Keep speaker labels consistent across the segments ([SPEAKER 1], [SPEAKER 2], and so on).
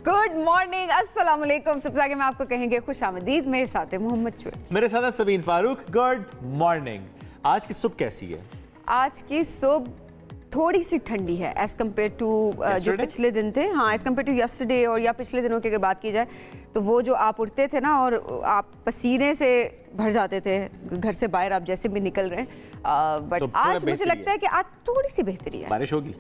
[SPEAKER 1] Good morning, अस्सलाम वालेकुम। सबसे आगे मैं आपको कहेंगे खुशामदीद। मेरे साथ है मोहम्मद शुएब,
[SPEAKER 2] मेरे साथ है सबीन फारूक। Good morning. आज की सुबह कैसी है?
[SPEAKER 1] आज की सुबह थोड़ी सी ठंडी है एज कम्पेयर टू जो पिछले दिन थे। हाँ, एज कम्पेयर टू यस्टरडे और या पिछले दिनों की अगर बात की जाए तो वो जो आप उठते थे ना और आप पसीने से भर जाते थे घर से बाहर, आप जैसे भी निकल रहे हैं, बट आज मुझे लगता है कि आज थोड़ी सी बेहतरी है।
[SPEAKER 2] बारिश होगी?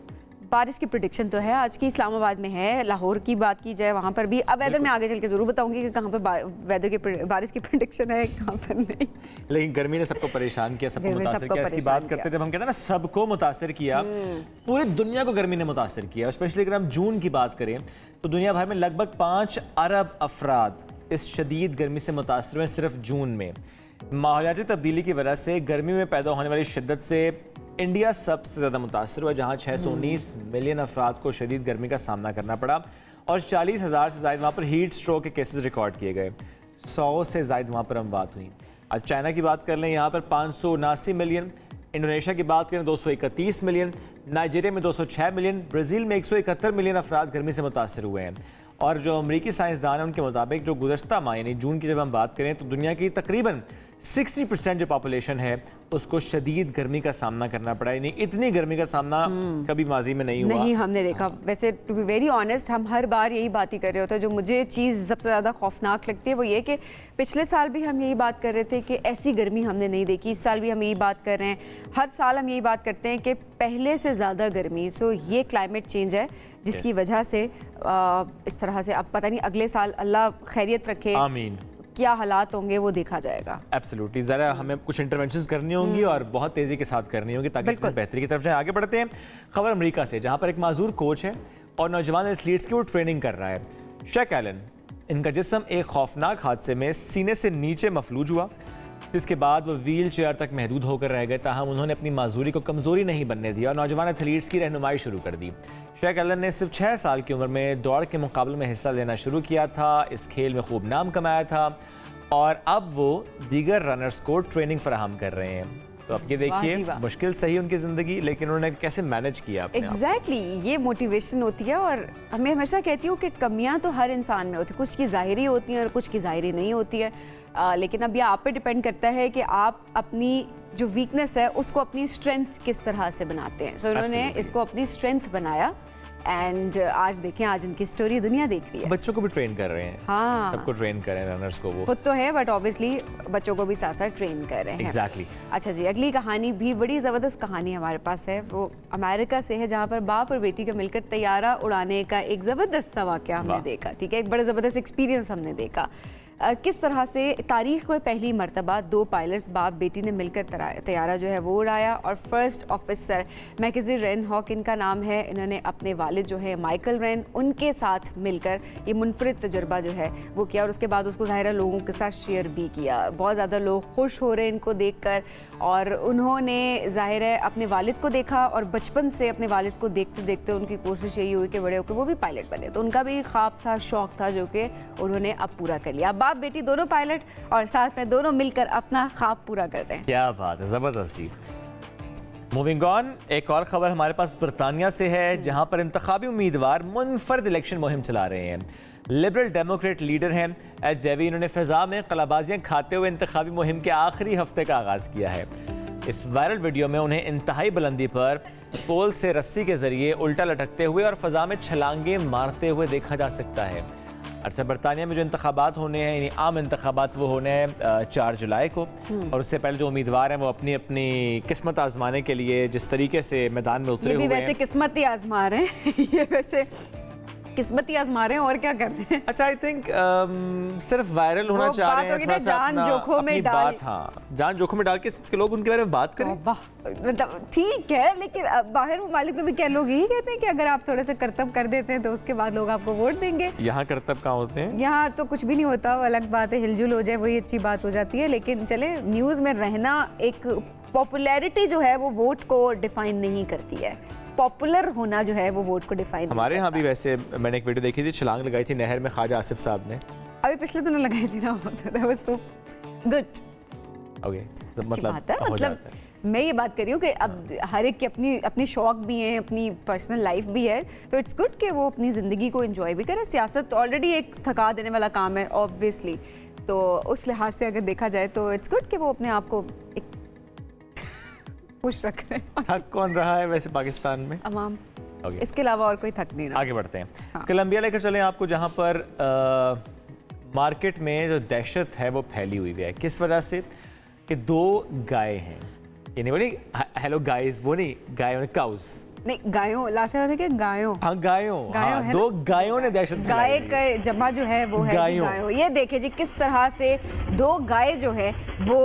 [SPEAKER 1] बारिश की प्रेडिक्शन तो है आज की, इस्लामाबाद में है। लाहौर की बात की जाए वहाँ पर भी, अब वेदर में आगे चल के जरूर बताऊंगी कि कहाँ पर वेदर की बारिश की प्रेडिक्शन है, कहाँ पर नहीं।
[SPEAKER 2] लेकिन गर्मी ने सबको परेशान किया, सबको मुतासिर किया। इसकी बात करते जब हम कहते हैं ना सबको मुतासिर किया, पूरी दुनिया को गर्मी ने मुतासिर किया। स्पेशली अगर हम जून की बात करें तो दुनिया भर में लगभग 5 अरब अफराद इस शदीद गर्मी से मुतासिर हुए सिर्फ जून में। माहौलियाती तब्दीली की वजह से गर्मी में पैदा होने वाली शिद्दत से इंडिया सबसे ज़्यादा मुतासर हुआ, जहाँ 619 मिलियन अफराद को शदीद गर्मी का सामना करना पड़ा और 40,000 से ज़ायद वहाँ पर हीट स्ट्रोक के केसेस रिकॉर्ड किए गए। 100 से ज़ायद वहाँ पर अमवात हुई। आज चाइना की बात कर लें, यहाँ पर 579 मिलियन, इंडोनेशिया की बात करें 231 मिलियन, नाइजीरिया में 206 मिलियन, ब्राज़ील में 171 मिलियन अफराद गर्मी से मुतासर हुए हैं। और जो अमरीकी साइंसदान हैं उनके मुताबिक जो गुज़श्ता माह यानी जून की जब हम बात करें तो दुनिया की तकरीबन 60% जो पॉपुलेशन है उसको शदीद गर्मी का सामना करना पड़ा। यानी इतनी गर्मी का सामना कभी माजी में नहीं हुआ,
[SPEAKER 1] नहीं हमने देखा। वैसे टू बी वेरी ऑनेस्ट, हम हर बार यही बात ही कर रहे होते हैं। जो मुझे चीज़ सबसे ज़्यादा खौफनाक लगती है वो ये कि पिछले साल भी हम यही बात कर रहे थे कि ऐसी गर्मी हमने नहीं देखी। इस साल भी हम यही बात कर रहे हैं, हर साल हम यही बात करते हैं कि पहले से ज़्यादा गर्मी। सो ये क्लाइमेट चेंज है जिसकी वजह से इस तरह से, अब पता नहीं अगले साल अल्लाह खैरियत रखे, आमीन, क्या हालात होंगे वो देखा जाएगा।
[SPEAKER 2] एब्सोल्युटली। ज़रा हमें कुछ इंटरवेंशंस करनी होंगी और बहुत तेज़ी के साथ करनी होगी ताकि बेहतरी की तरफ जाए। आगे बढ़ते हैं खबर अमेरिका से, जहाँ पर एक माजूर कोच है और नौजवान एथलीट्स की वो ट्रेनिंग कर रहा है। शेक एलन, इनका जिस्म एक खौफनाक हादसे में सीने से नीचे मफलूज हुआ, जिसके बाद वो व्हील चेयर तक महदूद होकर रह गए। ताहम उन्होंने अपनी माजूरी को कमज़ोरी नहीं बनने दिया और नौजवान एथलीट्स की रहनुमाई शुरू कर दी। शेक एलन ने सिर्फ 6 साल की उम्र में दौड़ के मुकाबले में हिस्सा लेना शुरू किया था, इस खेल में खूब नाम कमाया था और अब वो दीगर रनर्स को ट्रेनिंग फराहम कर रहे हैं। तो अब ये देखिए, मुश्किल सही उनकी ज़िंदगी, लेकिन उन्होंने कैसे मैनेज किया अपने
[SPEAKER 1] एग्जैक्टली ये मोटिवेशन होती है। और मैं हमेशा कहती हूँ कि कमियाँ तो हर इंसान में होती है, कुछ की ज़ाहिरी होती हैं और कुछ की ज़ाहिरी नहीं होती है। लेकिन अब ये आप पे डिपेंड करता है कि आप अपनी जो वीकनेस है उसको अपनी स्ट्रेंथ किस तरह से बनाते हैं। सो उन्होंने इसको अपनी स्ट्रेंथ बनाया एंड आज देखें, आज उनकी स्टोरी दुनिया देख रही है।
[SPEAKER 2] बच्चों को भी ट्रेन कर रहे हैं।
[SPEAKER 1] हाँ,
[SPEAKER 2] सबको ट्रेन कर रहे हैं, रनर्स को वो
[SPEAKER 1] खुद तो है बट ऑब्वियसली बच्चों को भी साथ साथ ट्रेन कर रहे हैं।
[SPEAKER 2] एग्जैक्टली।
[SPEAKER 1] अच्छा जी, अगली कहानी भी बड़ी ज़बरदस्त कहानी हमारे पास है। वो अमेरिका से है, जहाँ पर बाप और बेटी को मिलकर तैयारा उड़ाने का एक ज़बरदस्त सा वाक़या हमने देखा। ठीक है, एक बड़ा ज़बरदस्त एक्सपीरियंस हमने देखा। किस तरह से तारीख में पहली मरतबा 2 पायलट्स बाप बेटी ने मिलकर तैयारा जो है वो उड़ाया। और फर्स्ट ऑफिसर मैकेजी रेन हॉक इनका नाम है। इन्होंने अपने वालिद जो है माइकल रेन, उनके साथ मिलकर ये मुनफरिद तजुर्बा जो है वो किया और उसके बाद उसको ज़ाहिर लोगों के साथ शेयर भी किया। बहुत ज़्यादा लोग खुश हो रहे हैं इनको देखकर और उन्होंने ज़ाहिर है अपने वालिद को देखा और बचपन से अपने वालिद को देखते देखते उनकी कोशिश यही हुई कि बड़े होकर वो भी पायलट बने। तो उनका भी ख्वाब था, शौक था, जो कि उन्होंने अब पूरा कर लिया। बाप बेटी दोनों पायलट और साथ में दोनों मिलकर अपना ख्वाब पूरा कर रहे हैं।
[SPEAKER 2] क्या बात है, जबरदस्त। मूविंग ऑन, एक और खबर हमारे पास बरतानिया से है, जहां पर इंतखाबी उम्मीदवार मुनफरद इलेक्शन मुहिम चला रहे हैं। लिबरल डेमोक्रेट लीडर हैं एड जेवी, इन्होंने फिजा में कलाबाजियां खाते हुए इंतखाबी मुहिम के आखिरी हफ्ते का आगाज़ किया है। इस वायरल वीडियो में उन्हें इंतहाई बुलंदी पर पोल से रस्सी के जरिए उल्टा लटकते हुए और फजा में छलांगे मारते हुए देखा जा सकता है। अच्छा, बरतानिया में जो इंतखाबात होने हैं, यानी आम इंतखाबात, वो होने हैं 4 जुलाई को और उससे पहले जो उम्मीदवार हैं वो अपनी अपनी किस्मत आजमाने के लिए जिस तरीके से मैदान में उतरे हुए हैं।
[SPEAKER 1] वैसे किस्मत ही आजमा रहे हैं ये वैसे किस्मत ही आजमा रहे हैं और क्या कर रहे हैं।
[SPEAKER 2] अच्छा, आई थिंक सिर्फ वायरल होना चाह रहे हैं, थोड़ा सा
[SPEAKER 1] जान जोखों में डाल,
[SPEAKER 2] हाँ, जान जोखों में डाल के लोग उनके बारे में बात करें।
[SPEAKER 1] मतलब ठीक है, लेकिन बाहर ममालिक में भी क्या लोग यही कहते हैं कि अगर आप थोड़े से करतब कर देते हैं तो उसके बाद लोग आपको वोट देंगे।
[SPEAKER 2] यहाँ करतब कहाँ होते हैं?
[SPEAKER 1] यहाँ तो कुछ भी नहीं होता, अलग बात है, हिलजुल हो जाए वही अच्छी बात हो जाती है। लेकिन चले, न्यूज़ में रहना, एक पॉपुलैरिटी जो है वो वोट को डिफाइन नहीं करती है। पॉपुलर होना जो है वो वोट को डिफाइन।
[SPEAKER 2] हमारे यहाँ भी वैसे मैंने एक वीडियो देखी थी, छलांग लगाई थी नहर में ख्वाजा आसिफ साहब ने,
[SPEAKER 1] अभी पिछले दिनों लगाई थी ना, गुड।
[SPEAKER 2] ओके, मतलब
[SPEAKER 1] मैं ये बात कर रही हूँ कि अब हर एक की अपनी अपनी शौक भी हैं, अपनी पर्सनल लाइफ भी है, तो इट्स गुड कि वो अपनी ज़िंदगी को एंजॉय भी करे। सियासत ऑलरेडी एक थका देने वाला काम है ऑब्वियसली, तो उस लिहाज से अगर देखा जाए तो इट्स गुड कि वो अपने आप को एक खुश रख रहे हैं।
[SPEAKER 2] थक कौन रहा है वैसे पाकिस्तान में?
[SPEAKER 1] अवाम। इसके अलावा और कोई थक नहीं रहा।
[SPEAKER 2] आगे बढ़ते हैं। हाँ। कोलंबिया लेकर चलें आपको, जहाँ पर मार्केट में जो दहशत है वो फैली हुई है। किस वजह से? कि 2 गाय हैं, यानी वो नहीं हेलो गाइस, वो नहीं गायों, काउस
[SPEAKER 1] नहीं, गायों लाशा थे कि गायों,
[SPEAKER 2] हाँ गायों, हाँ, 2 गायों ने दहशत
[SPEAKER 1] गाय का जमा जो है वो है गायों। ये देखिए जी किस तरह से 2 गाय जो है वो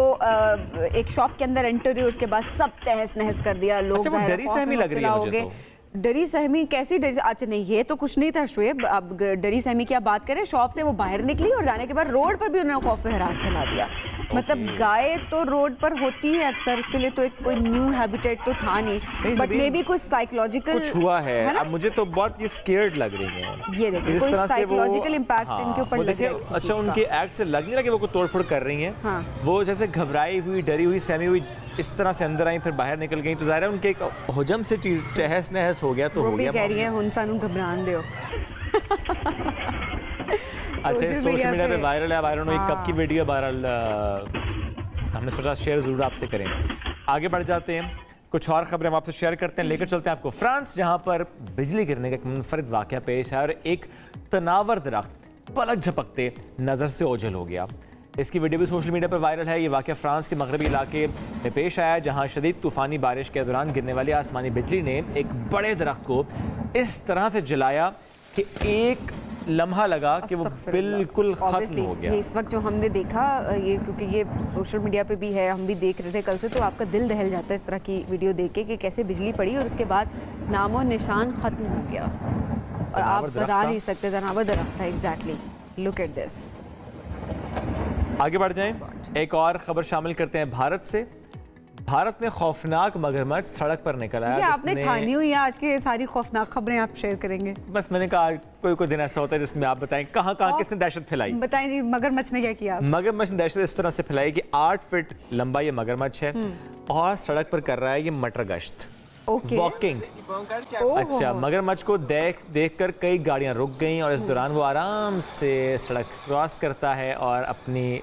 [SPEAKER 1] एक शॉप के अंदर एंटर हुई, उसके बाद सब तहस नहस कर दिया। लोग
[SPEAKER 2] अच्छा, डरी सहमी लग रही है मुझे तो।
[SPEAKER 1] डरी सहमी कैसी डरी? अच्छा नहीं, ये तो कुछ नहीं था शुएब, अब डरी सहमी की आप बात करें, शॉप से वो बाहर निकली और जाने के बाद रोड पर भी उन्होंने खौफ हरास फैला दिया। मतलब गाय तो रोड पर होती है अक्सर, उसके लिए तो एक कोई न्यू हैबिटेट तो था नहीं, बट मे बी कुछ साइकोलॉजिकल
[SPEAKER 2] कुछ हुआ है। अब मुझे तो बहुत ये स्केयर्ड लग रही है,
[SPEAKER 1] ये देखिए कोई साइकोलॉजिकल इंपैक्ट इनके ऊपर लग रहा है।
[SPEAKER 2] अच्छा, उनके एक्ट से लग नहीं रहा कि वो कोई तोड़फोड़ कर रही हैं। हाँ। वो जैसे घबराई हुई, डरी हुई, सहमी हुई इस तरह से अंदर आई, फिर बाहर निकल गई, तो ज़ाहिर है उनके एक हुजम से चीज तहस नहस हो गया, तो हो गया।
[SPEAKER 1] वो भी कह रही है हुन सानू घबरान दो।
[SPEAKER 2] अच्छा, सोशल मीडिया पे वायरल है, वायरल हुई कब की वीडियो वायरल, हमने सोचा शेयर जरूर आपसे करें। आगे बढ़ जाते हैं, कुछ और खबरें हम आपसे शेयर करते हैं। लेकर चलते हैं आपको फ्रांस, जहां पर बिजली गिरने का एक मुनफरिद वाकया पेश है और एक तनावर दरख्त पलक झपकते नजर से ओझल हो गया। इसकी वीडियो भी सोशल मीडिया पर वायरल है। ये वाकया फ्रांस के मगरबी इलाके में पेश आया, जहां शदीद तूफानी बारिश के दौरान गिरने वाली आसमानी बिजली ने एक बड़े दरख्त को इस तरह से जलाया कि एक लम्हा लगा कि वो बिल्कुल खत्म हो गया।
[SPEAKER 1] इस वक्त जो हमने देखा ये, क्योंकि ये सोशल मीडिया पे भी है, हम भी देख रहे थे कल से, तो आपका दिल दहल जाता है इस तरह की वीडियो देख के कि कैसे बिजली पड़ी और उसके बाद नामो निशान खत्म हो गया और आप बता नहीं सकते तनावर दरख्त था। Exactly, look at this.
[SPEAKER 2] आगे बढ़ जाएं, एक और खबर शामिल करते हैं भारत से। भारत में खौफनाक मगरमच्छ सड़क पर निकल आया।
[SPEAKER 1] आपने ठानी हुई है आज की सारी खौफनाक खबरें आप शेयर करेंगे?
[SPEAKER 2] बस मैंने कहा कोई दिन ऐसा होता है जिसमें आप बताएं कहाँ किसने दहशत फैलाई।
[SPEAKER 1] बताएं जी, मगरमच्छ ने क्या किया? मगरमच्छ
[SPEAKER 2] ने दहशत इस तरह से फैलाई कि 8 फीट लंबा ये मगरमच्छ है और सड़क पर कर रहा है ये मटर गश्त, वॉकिंग। अच्छा, मगरमच्छ को देख कर कई गाड़ियां रुक गईं और इस दौरान वो आराम से सड़क क्रॉस करता है और अपनी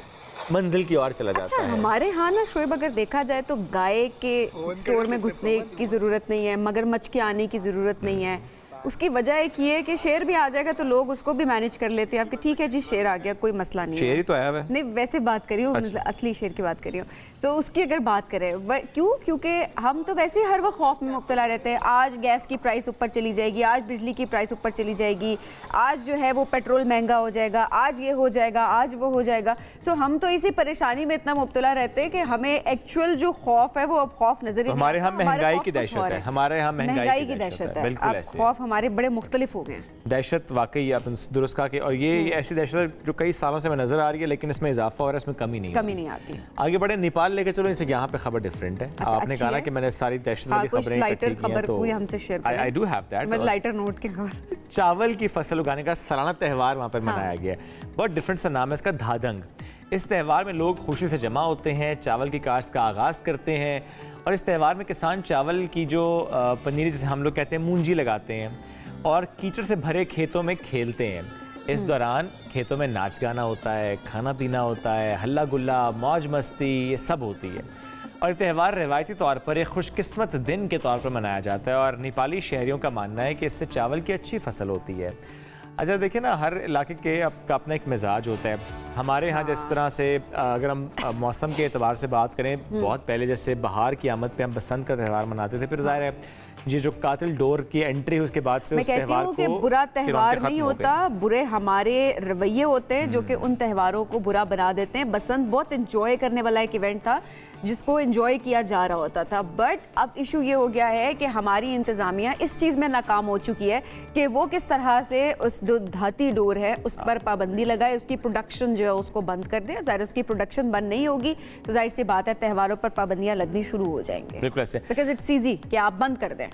[SPEAKER 2] मंजिल की ओर चला जाता है।
[SPEAKER 1] हमारे यहाँ ना शोएब, अगर देखा जाए तो गाय के स्टोर में घुसने की ज़रूरत नहीं है, मगरमच्छ के आने की ज़रूरत नहीं है। उसकी वजह एक ये है कि शेर भी आ जाएगा तो लोग उसको भी मैनेज कर लेते हैं। आपके ठीक है जी, शेर आ गया, कोई मसला नहीं,
[SPEAKER 2] शेर ही तो आया है।
[SPEAKER 1] नहीं, वैसे बात करी हूँ, मतलब असली शेर की बात करी हूँ। तो उसकी अगर बात करें, क्योंकि हम तो वैसे ही हर वक्त खौफ में मुब्तला रहते हैं। आज गैस की प्राइस ऊपर चली जाएगी, आज बिजली की प्राइस ऊपर चली जाएगी, आज जो है वो पेट्रोल महंगा हो जाएगा, आज ये हो जाएगा, आज वो हो जाएगा। सो हम तो इसी परेशानी में इतना मुब्तला रहते हैं कि हमें एक्चुअल जो खौफ है वो अब खौफ नजर ही नहीं आता।
[SPEAKER 2] हमारे यहाँ महंगाई की दहशत है, हमारे यहाँ महंगाई की दहशत है।
[SPEAKER 1] बिल्कुल, खौफ हमारे बड़े मुख्तलिफ हो गए।
[SPEAKER 2] दहशत वाकई आपने दुरुस्त कहा कि, और ये ऐसी दहशत है जो कई सालों से नजर आ रही है, लेकिन इसमें इजाफा हो रहा है, इसमें कमी नहीं आती। आगे बढ़े, नेपाल लेके चलो। इनसे यहाँ पे खबर डिफरेंट है। आपने कहा ना कि मैंने सारी दहशत वाली खबरें इकट्ठी की हैं, तो
[SPEAKER 1] हमसे शेयर करें।
[SPEAKER 2] आई डू हैव दैट,
[SPEAKER 1] मैं लाइटर नोट की खबर।
[SPEAKER 2] चावल की फसल उगाने का सालाना त्यौहार वहाँ पर मनाया गया है। बहुत डिफरेंट सा नाम है इसका, धादंग। इस त्यौहार में लोग खुशी से जमा होते हैं, चावल की काश्त का आगाज़ करते हैं और इस त्यौहार में किसान चावल की जो पनीरी, जिसे हम लोग कहते हैं, मूंजी लगाते हैं और कीचड़ से भरे खेतों में खेलते हैं। इस दौरान खेतों में नाच गाना होता है, खाना पीना होता है, हल्ला गुल्ला, मौज मस्ती, ये सब होती है। और त्यौहार रवायती तौर पर एक खुशकिस्मत दिन के तौर पर मनाया जाता है और नेपाली शहरियों का मानना है कि इससे चावल की अच्छी फसल होती है। अच्छा देखिए ना, हर इलाके के का अपना एक मिजाज होता है। हमारे यहाँ जिस तरह से अगर हम मौसम के एतबार से बात करें, बहुत पहले जैसे बहार की आमद पे हम बसंत का त्यौहार मनाते थे, फिर ज़ाहिर है ये जो कातिल डोर की एंट्री है उसके बाद से
[SPEAKER 1] मैं कहती हूँ कि बुरा त्यौहार नहीं होता, बुरे हमारे रवैये होते हैं जो कि उन त्यौहारों को बुरा बना देते हैं। बसंत बहुत एंजॉय करने वाला एक इवेंट था जिसको एंजॉय किया जा रहा होता था, बट अब इशू ये हो गया है कि हमारी इंतज़ामिया इस चीज़ में नाकाम हो चुकी है कि वो किस तरह से उस जो धाती डोर है उस पर पाबंदी लगाए, उसकी प्रोडक्शन जो है उसको बंद कर दे। ज़ाहिर उसकी प्रोडक्शन बंद नहीं होगी तो जाहिर सी बात है त्यौहारों पर पाबंदियाँ लगनी शुरू हो जाएंगी।
[SPEAKER 2] बिल्कुल ऐसे,
[SPEAKER 1] बिकॉज इट्स ईजी कि आप बंद कर दें।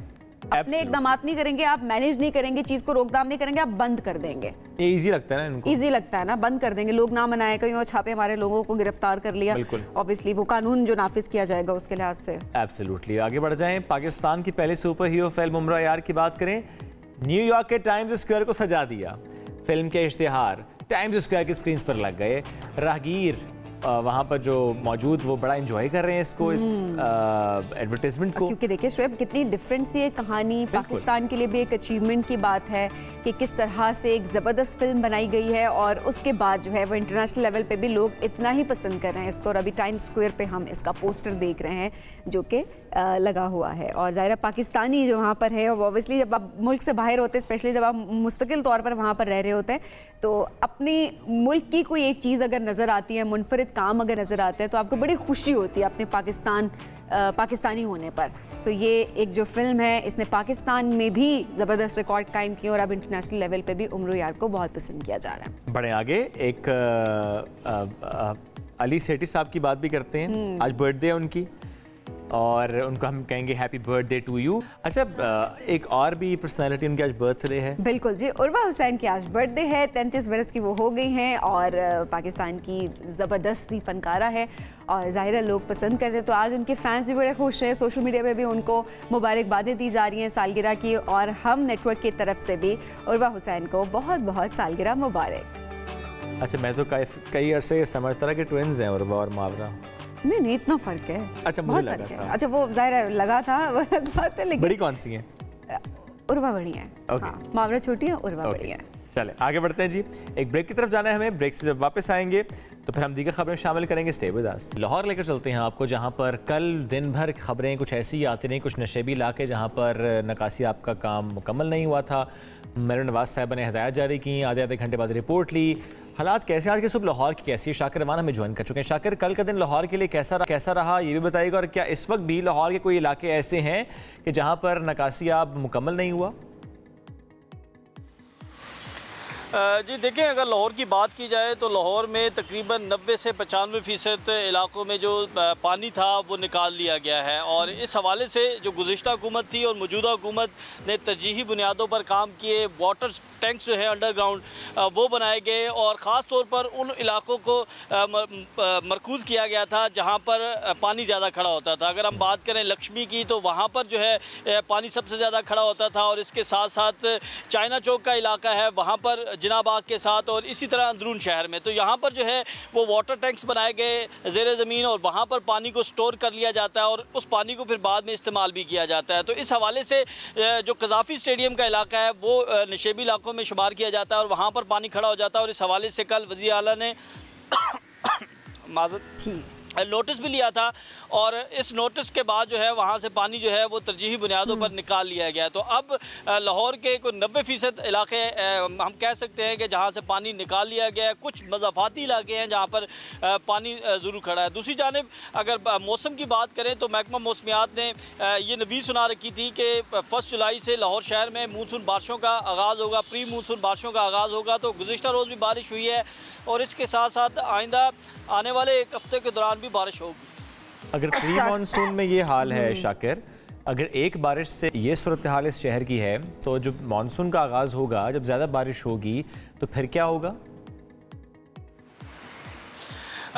[SPEAKER 1] अपने इकदाम नहीं करेंगे, आप मैनेज नहीं करेंगे, चीज को रोकथाम नहीं करेंगे, आप बंद कर देंगे।
[SPEAKER 2] ये इजी लगता है ना इनको,
[SPEAKER 1] इजी लगता है ना, बंद कर देंगे, लोग ना मनाए, कहीं और छापे हमारे लोगों को गिरफ्तार कर लिया, ऑब्वियसली वो कानून जो नाफिज किया जाएगा उसके लिहाज से।
[SPEAKER 2] एब्सोल्युटली। आगे बढ़ जाएं, पाकिस्तान की पहली सुपर हीरो फिल्म उम्र यार की बात करें। न्यूयॉर्क के टाइम्स स्क्वायर को सजा दिया, फिल्म के इश्तिहार टाइम्स स्क्वायर की स्क्रीन पर लग गए। राहगीर वहाँ पर जो मौजूद वो बड़ा एंजॉय कर रहे हैं इसको, इस एडवर्टाइजमेंट को,
[SPEAKER 1] क्योंकि देखिए शोएब कितनी डिफरेंट सी एक कहानी, पाकिस्तान के लिए भी एक अचीवमेंट की बात है कि किस तरह से एक ज़बरदस्त फिल्म बनाई गई है और उसके बाद जो है वो इंटरनेशनल लेवल पे भी लोग इतना ही पसंद कर रहे हैं इसको। और अभी टाइम्स स्क्वायर पे हम इसका पोस्टर देख रहे हैं जो कि लगा हुआ है। और ज़ाहिर पाकिस्तानी जो वहाँ पर है, और ऑब्वियसली जब आप मुल्क से बाहर होते हैं, स्पेशली जब आप मुस्तकिल तौर पर वहाँ पर रह रहे होते हैं, तो अपने मुल्क की कोई एक चीज़ अगर नज़र आती है, मुनफरिद काम अगर नज़र आता है, तो आपको बड़ी खुशी होती है अपने पाकिस्तानी होने पर। सो ये एक जो फिल्म है इसने पाकिस्तान में भी ज़बरदस्त रिकॉर्ड कायम किए और अब इंटरनेशनल लेवल पे भी उम्र यार को बहुत पसंद किया जा रहा है।
[SPEAKER 2] बड़े आगे एक अली सेठी साहब की बात भी करते हैं। आज बर्थडे है उनकी और उनको हम कहेंगे हैप्पी बर्थडे टू यू। अच्छा, एक और भी पर्सनालिटी उनकी आज बर्थडे है।
[SPEAKER 1] बिल्कुल जी, उर्वा हुसैन की आज बर्थडे है, 33 बरस की वो हो गई हैं और पाकिस्तान की ज़बरदस्त सी फनकारा है और ज़ाहिर लोग पसंद करते हैं। तो आज उनके फैंस भी बड़े खुश हैं, सोशल मीडिया पे भी उनको मुबारकबादें दी जा रही हैं सालगिरह की, और हम नेटवर्क की तरफ से भी उर्वा हुसैन को बहुत बहुत सालगिरह मुबारक।
[SPEAKER 2] अच्छा, मैं तो कई अरसे समझता रहा कि ट्विन्स हैं उर्वा और मावरा।
[SPEAKER 1] नहीं, इतना फर्क है।
[SPEAKER 2] अच्छा, मुझे लगा था।
[SPEAKER 1] अच्छा, वो ज़ाहिर लगा था बात है, लेकिन
[SPEAKER 2] बड़ी कौन सी है?
[SPEAKER 1] उर्वा बड़ी है। हाँ, मावरा छोटी है, उर्वा बड़ी है।
[SPEAKER 2] चले आगे बढ़ते हैं जी, एक ब्रेक की तरफ जाना है हमें। ब्रेक से जब वापस आएंगे तो फिर हम दीगर खबरें शामिल करेंगे। Stay with us. लाहौर लेकर चलते हैं आपको, जहां पर कल दिन भर खबरें कुछ ऐसी आती रहीं, कुछ नशेबी इलाके जहां पर नकासी आपका काम मुकम्मल नहीं हुआ था। मरीम नवाज साहब ने हिदायत जारी की, आधे घंटे बाद रिपोर्ट ली। हालात कैसे, आज की सुबह लाहौर की कैसी है? शाकिर रमान हमें ज्वाइन कर चुके हैं। शाकिर, कल का दिन लाहौर के लिए कैसा रहा ये भी बताइएगा, और क्या इस वक्त भी लाहौर के कोई इलाके ऐसे हैं कि जहां पर नकासी आप मुकम्मल नहीं हुआ?
[SPEAKER 3] जी देखिए, अगर लाहौर की बात की जाए तो लाहौर में तकरीबन 90 से 95% इलाकों में जो पानी था वो निकाल लिया गया है। और इस हवाले से जो गुज़िश्ता हुकूमत थी और मौजूदा हुकूमत ने तरजीही बुनियादों पर काम किए, वाटर टैंक्स जो है अंडरग्राउंड वो बनाए गए और ख़ास तौर पर उन इलाकों को मरकूज़ किया गया था जहाँ पर पानी ज़्यादा खड़ा होता था। अगर हम बात करें लक्ष्मी की तो वहाँ पर जो है पानी सबसे ज़्यादा खड़ा होता था, और इसके साथ साथ चाइना चौक का इलाका है वहाँ पर जिनाबाग के साथ, और इसी तरह अंदरून शहर में। तो यहाँ पर जो है वो वाटर टैंक्स बनाए गए ज़ेरे ज़मीन, और वहाँ पर पानी को स्टोर कर लिया जाता है और उस पानी को फिर बाद में इस्तेमाल भी किया जाता है। तो इस हवाले से जो कज़ाफ़ी स्टेडियम का इलाका है वो नशेबी इलाकों में शुमार किया जाता है और वहाँ पर पानी खड़ा हो जाता है। और इस हवाले से कल वज़ीर आला ने नोटिस भी लिया था, और इस नोटिस के बाद जो है वहाँ से पानी जो है वो तरजीही बुनियादों पर निकाल लिया गया। तो अब लाहौर के कोई 90% इलाके हम कह सकते हैं कि जहाँ से पानी निकाल लिया गया है। कुछ मज़ाफ़ाती इलाके हैं जहाँ पर पानी ज़रूर खड़ा है। दूसरी जानिब अगर मौसम की बात करें तो महकमा मौसमियात ने ये नवीद सुना रखी थी कि 1 जुलाई से लाहौर शहर में मानसून बारिशों का आगाज़ होगा, प्री मानसून बारिशों का आगाज़ होगा। तो गुज़िश्ता रोज़ भी बारिश हुई है और इसके साथ साथ आइंदा आने वाले एक हफ्ते के दौरान भी बारिश होगी।
[SPEAKER 2] अगर प्री मानसून में ये हाल है शाकिर, अगर एक बारिश से ये सूरत हाल इस शहर की है, तो जब मानसून का आगाज़ होगा, जब ज़्यादा बारिश होगी तो फिर क्या होगा?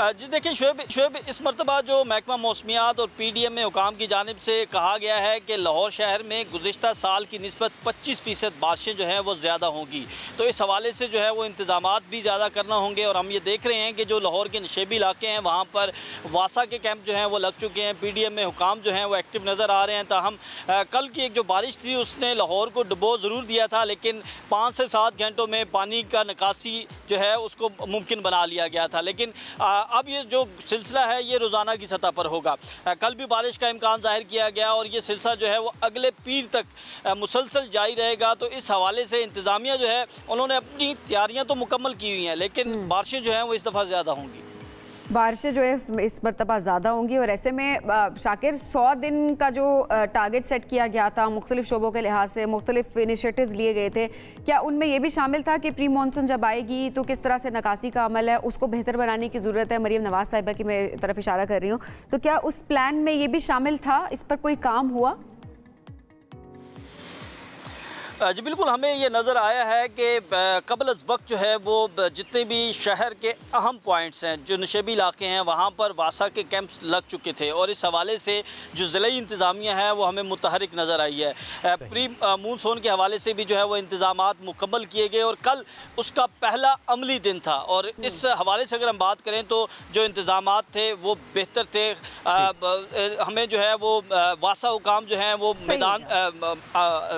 [SPEAKER 3] जी देखिए शुएब, इस मरतबा जो महकमा मौसमियात और PDM में हुकाम की जानिब से कहा गया है कि लाहौर शहर में गुज़िश्ता साल की निस्बत 25% बारिशें जो हैं वो ज़्यादा होंगी। तो इस हवाले से जो है वो इंतज़ामात भी ज़्यादा करना होंगे। और हम ये देख रहे हैं कि जो लाहौर के नशेबी इलाके हैं वहाँ पर वासा के कैंप जो हैं वो लग चुके हैं। PDM में हुकाम जो हैं वो एक्टिव नज़र आ रहे हैं। ताहम कल की एक जो बारिश थी उसने लाहौर को डुबो ज़रूर दिया था, लेकिन 5 से 7 घंटों में पानी का निकासी जो है उसको मुमकिन बना लिया गया था। लेकिन अब ये जो सिलसिला है ये रोज़ाना की सतह पर होगा। कल भी बारिश का इम्कान जाहिर किया गया और ये सिलसिला जो है वो अगले पीर तक मुसलसल जारी रहेगा। तो इस हवाले से इंतज़ामिया जो है उन्होंने अपनी तैयारियां तो मुकम्मल की हुई हैं, लेकिन बारिशें जो हैं वो इस दफ़ा ज़्यादा होंगी।
[SPEAKER 1] बारिशें जो है इस मरतबा ज़्यादा होंगी। और ऐसे में शाकिर 100 दिन का जो टारगेट सेट किया गया था मुख्तलिफ शोबों के लिहाज से, मुख्तलिफ इनिशिएटिव्स लिए गए थे, क्या उनमें ये भी शामिल था कि प्री मानसून जब आएगी तो किस तरह से नकासी का अमल है उसको बेहतर बनाने की ज़रूरत है? मरीम नवाज साहिबा की मैं तरफ इशारा कर रही हूँ, तो क्या उस प्लान में ये भी शामिल था? इस पर कोई काम हुआ?
[SPEAKER 3] जी बिल्कुल, हमें ये नज़र आया है कि कबल अज़ वक्त जो है वो जितने भी शहर के अहम पॉइंट्स हैं, जो नशेबी इलाके हैं, वहाँ पर वासा के कैंप्स लग चुके थे और इस हवाले से जो ज़िले इंतज़ामिया है वो हमें मुतहरिक नज़र आई है। प्री मानसून के हवाले से भी जो है वो इंतज़ामात मुकम्मल किए गए और कल उसका पहला अमली दिन था और इस हवाले से अगर हम बात करें तो जो इंतज़ामात थे वो बेहतर थे। हमें जो है वो वासा हुकाम जो हैं वो मैदान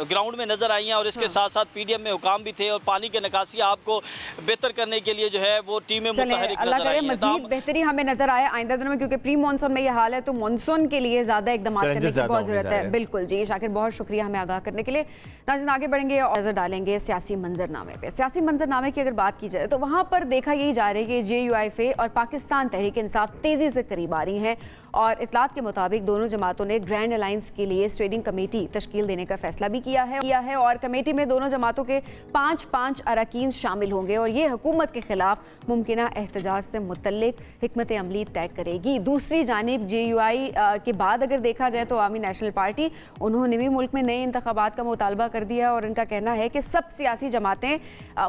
[SPEAKER 3] ग्राउंड में नज़र आई और इसके साथ साथ पीडीएम में हुकाम भी थे और पानी के निकासी आपको बेहतर करने के लिए जो है वो टीमें मुतहरिक नजर आई हैं।
[SPEAKER 1] मज़ीद बेहतरी हमें नजर आए आइंदा दिनों में, क्योंकि प्री मानसून में ये हाल है तो मानसून के लिए ज़्यादा इकदाम करने की बहुत ज़रूरत है। बिल्कुल जी शाकिर, बहुत शुक्रिया हमें आगाह करने के लिए। नाज़रीन आगे बढ़ेंगे और नजर डालेंगे सियासी मंजरनामे पे। सियासी मंजरनामे की अगर बात की जाए तो वहाँ पर देखा यही जा रही है कि JUIF और पाकिस्तान तहरीक इंसाफ तेज़ी से करीब आ रही हैं और इतलात के मुताबिक दोनों जमातों ने ग्रैंड अलायंस के लिए स्टेडिंग कमेटी तश्कील देने का फैसला भी किया है और कमेटी में दोनों जमातों के 5 अरकान शामिल होंगे और ये हुकूमत के खिलाफ मुमकिना एहतजाज से मुतल्लिक हिकमत अमली तय करेगी। दूसरी जानिब JUI के बाद अगर देखा जाए तो अवामी नेशनल पार्टी, उन्होंने भी मुल्क में नए इंतखाबात का मुतालबा कर दिया और इनका कहना है कि सब सियासी जमातें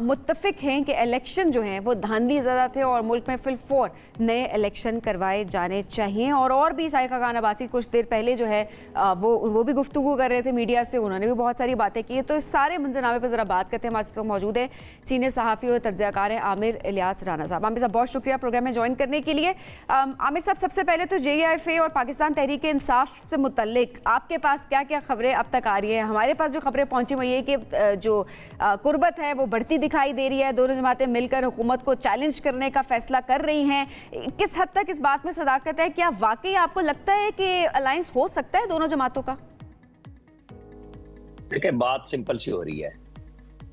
[SPEAKER 1] मुत्तफिक हैं कि इलेक्शन जो हैं वो धांधली ज़्यादा थे और मुल्क में फिलफौर नए इलेक्शन करवाए जाने चाहिए। और भी शाइखा खान अब्बासी कुछ देर पहले जो है वो भी गुफ्तगू कर रहे थे मीडिया से, उन्होंने भी बहुत सारी बातें की। तो इस सारे मंजरनामे पर ज़रा बात करते हैं। हमारे साथ मौजूद है सीनियर सहाफ़ी और तज्ज़ियाकार हैं आमिर इलियास राना साहब। आमिर साहब बहुत शुक्रिया प्रोग्राम में ज्वाइन करने के लिए। आमिर साहब सबसे पहले तो JUIF और पाकिस्तान तहरीक इंसाफ से मुतल्लिक आपके पास क्या क्या खबरें अब तक आ रही हैं? हमारे पास जो खबरें पहुंची वो ये कि जो कुर्बत है वो बढ़ती दिखाई दे रही है, दोनों जमातें मिलकर हुकूमत को चैलेंज करने का फैसला कर रही हैं। किस हद तक इस बात में सदाकत है? क्या वाकई आपको लगता है कि अलायंस हो सकता है दोनों जमातों का?
[SPEAKER 4] देखिए बात सिंपल सी हो रही है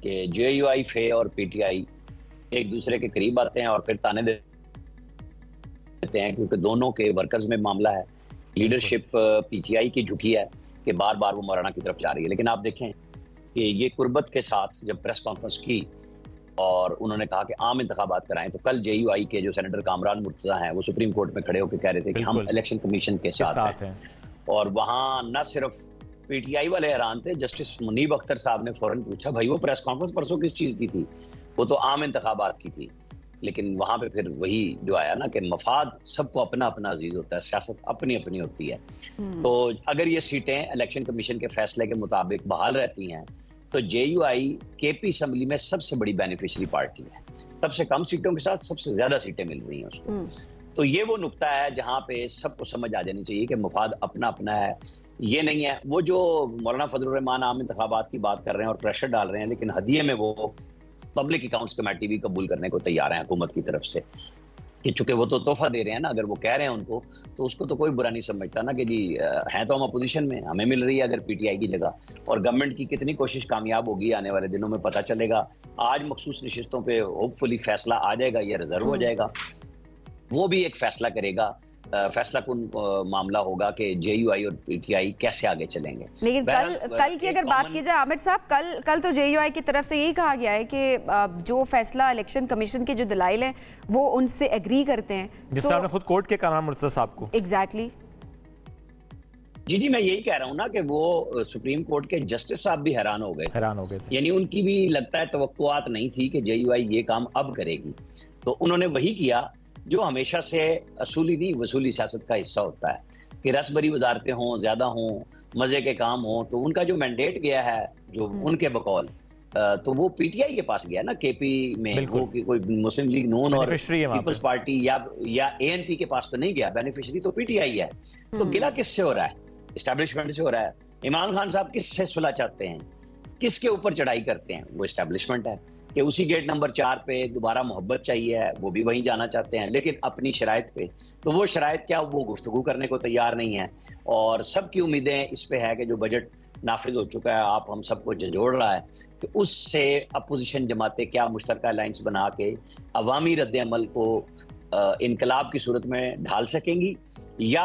[SPEAKER 4] कि JUIF और PTI एक दूसरे के करीब आते हैं और फिर ताने देते हैं क्योंकि दोनों के वर्कर्स में मामला है। लीडरशिप PTI की झुकी है कि बार बार वो मौलाना की तरफ जा रही है। लेकिन आप देखें कि ये कुर्बत के साथ जब प्रेस कॉन्फ्रेंस की और उन्होंने कहा कि आम इंतखाबात कराएं, तो कल JUI के जो सेनेटर कामरान मुर्तज़ा हैं वो सुप्रीम कोर्ट में खड़े होकर कह रहे थे कि हम इलेक्शन कमीशन के साथ हैं। और वहाँ न सिर्फ PTI वाले हैरान थे, जस्टिस मुनीब अख्तर साहब ने फौरन पूछा भाई वो प्रेस कॉन्फ्रेंस परसों किस चीज़ की थी? वो तो आम इंतखाबात की थी। लेकिन वहाँ पे फिर वही जो आया ना कि मफाद सबको अपना अपना अजीज होता है, सियासत अपनी अपनी होती है। तो अगर ये सीटें इलेक्शन कमीशन के फैसले के मुताबिक बहाल रहती हैं तो JUI KP असम्बली में सबसे बड़ी बेनिफिशियरी पार्टी है। सबसे कम सीटों के साथ सबसे ज्यादा सीटें मिल रही हैं उसको। तो ये वो नुक्ता है जहाँ पे सबको समझ आ जानी चाहिए कि मफाद अपना अपना है, ये नहीं है। वो जो मौलाना फजलुर रहमान आम इंतखाबात की बात कर रहे हैं और प्रेशर डाल रहे हैं, लेकिन हदिये में वो पब्लिक अकाउंट्स कमेटी भी कबूल करने को तैयार है हुकूमत की तरफ से कि चूंकि वो तो तोहफा दे रहे हैं ना, अगर वो कह रहे हैं उनको तो उसको तो कोई बुरा नहीं समझता ना कि जी हैं तो हम अपोजिशन में, हमें मिल रही है अगर PTI की जगह। और गवर्नमेंट की कितनी कोशिश कामयाब होगी आने वाले दिनों में पता चलेगा। आज मखसूस नशिस्तों पे होपफुली फैसला आ जाएगा या रिजर्व हो जाएगा, वो भी एक फैसला करेगा। फैसला कुन मामला होगा कि JUI और PTI कैसे आगे चलेंगे।
[SPEAKER 1] लेकिन कल की अगर बात की जाए आमिर साहब, कल तो JUI की तरफ से यही कहा गया है कि जो फैसला इलेक्शन कमीशन के जो दलाइल हैं वो उनसे एग्री करते हैं,
[SPEAKER 2] जिससे हमने खुद कोर्ट के कामरान मुर्तज़ा साहब को
[SPEAKER 1] एग्जैक्टली
[SPEAKER 4] जी मैं यही कह रहा हूँ ना कि वो सुप्रीम कोर्ट के जस्टिस साहब भी हैरान हो गए। यानी उनकी भी लगता है तवक्कुआत नहीं थी कि JUI ये काम अब करेगी, तो उन्होंने वही किया जो हमेशा से असूली नहीं वसूली सियासत का हिस्सा होता है कि रसभरी वजारतें हों, ज्यादा हों, मजे के काम हों। तो उनका जो मैंडेट गया है जो उनके बकौल, तो वो PTI के पास गया ना KP में, वो कि कोई मुस्लिम लीग नून और पीपल्स पार्टी या ANP के पास तो नहीं गया। बेनिफिशियरी तो PTI है। तो गिला किससे हो रहा है? एस्टेब्लिशमेंट से हो रहा है। इमरान खान साहब किससे सुलह चाहते हैं, किसके ऊपर चढ़ाई करते हैं? वो एस्टेब्लिशमेंट है कि उसी गेट नंबर 4 पे दोबारा मोहब्बत चाहिए है, वो भी वहीं जाना चाहते हैं लेकिन अपनी शराइत पे। तो वो शराइत क्या, वो गुफ्तगू करने को तैयार नहीं है। और सबकी उम्मीदें इस पे है कि जो बजट नाफिज हो चुका है, आप हम सबको झंझोड़ रहा है कि उससे अपोजिशन जमातें क्या मुश्तरका अलायंस बना के अवामी रद्द-ए-अमल को इनकलाब की सूरत में ढाल सकेंगी, या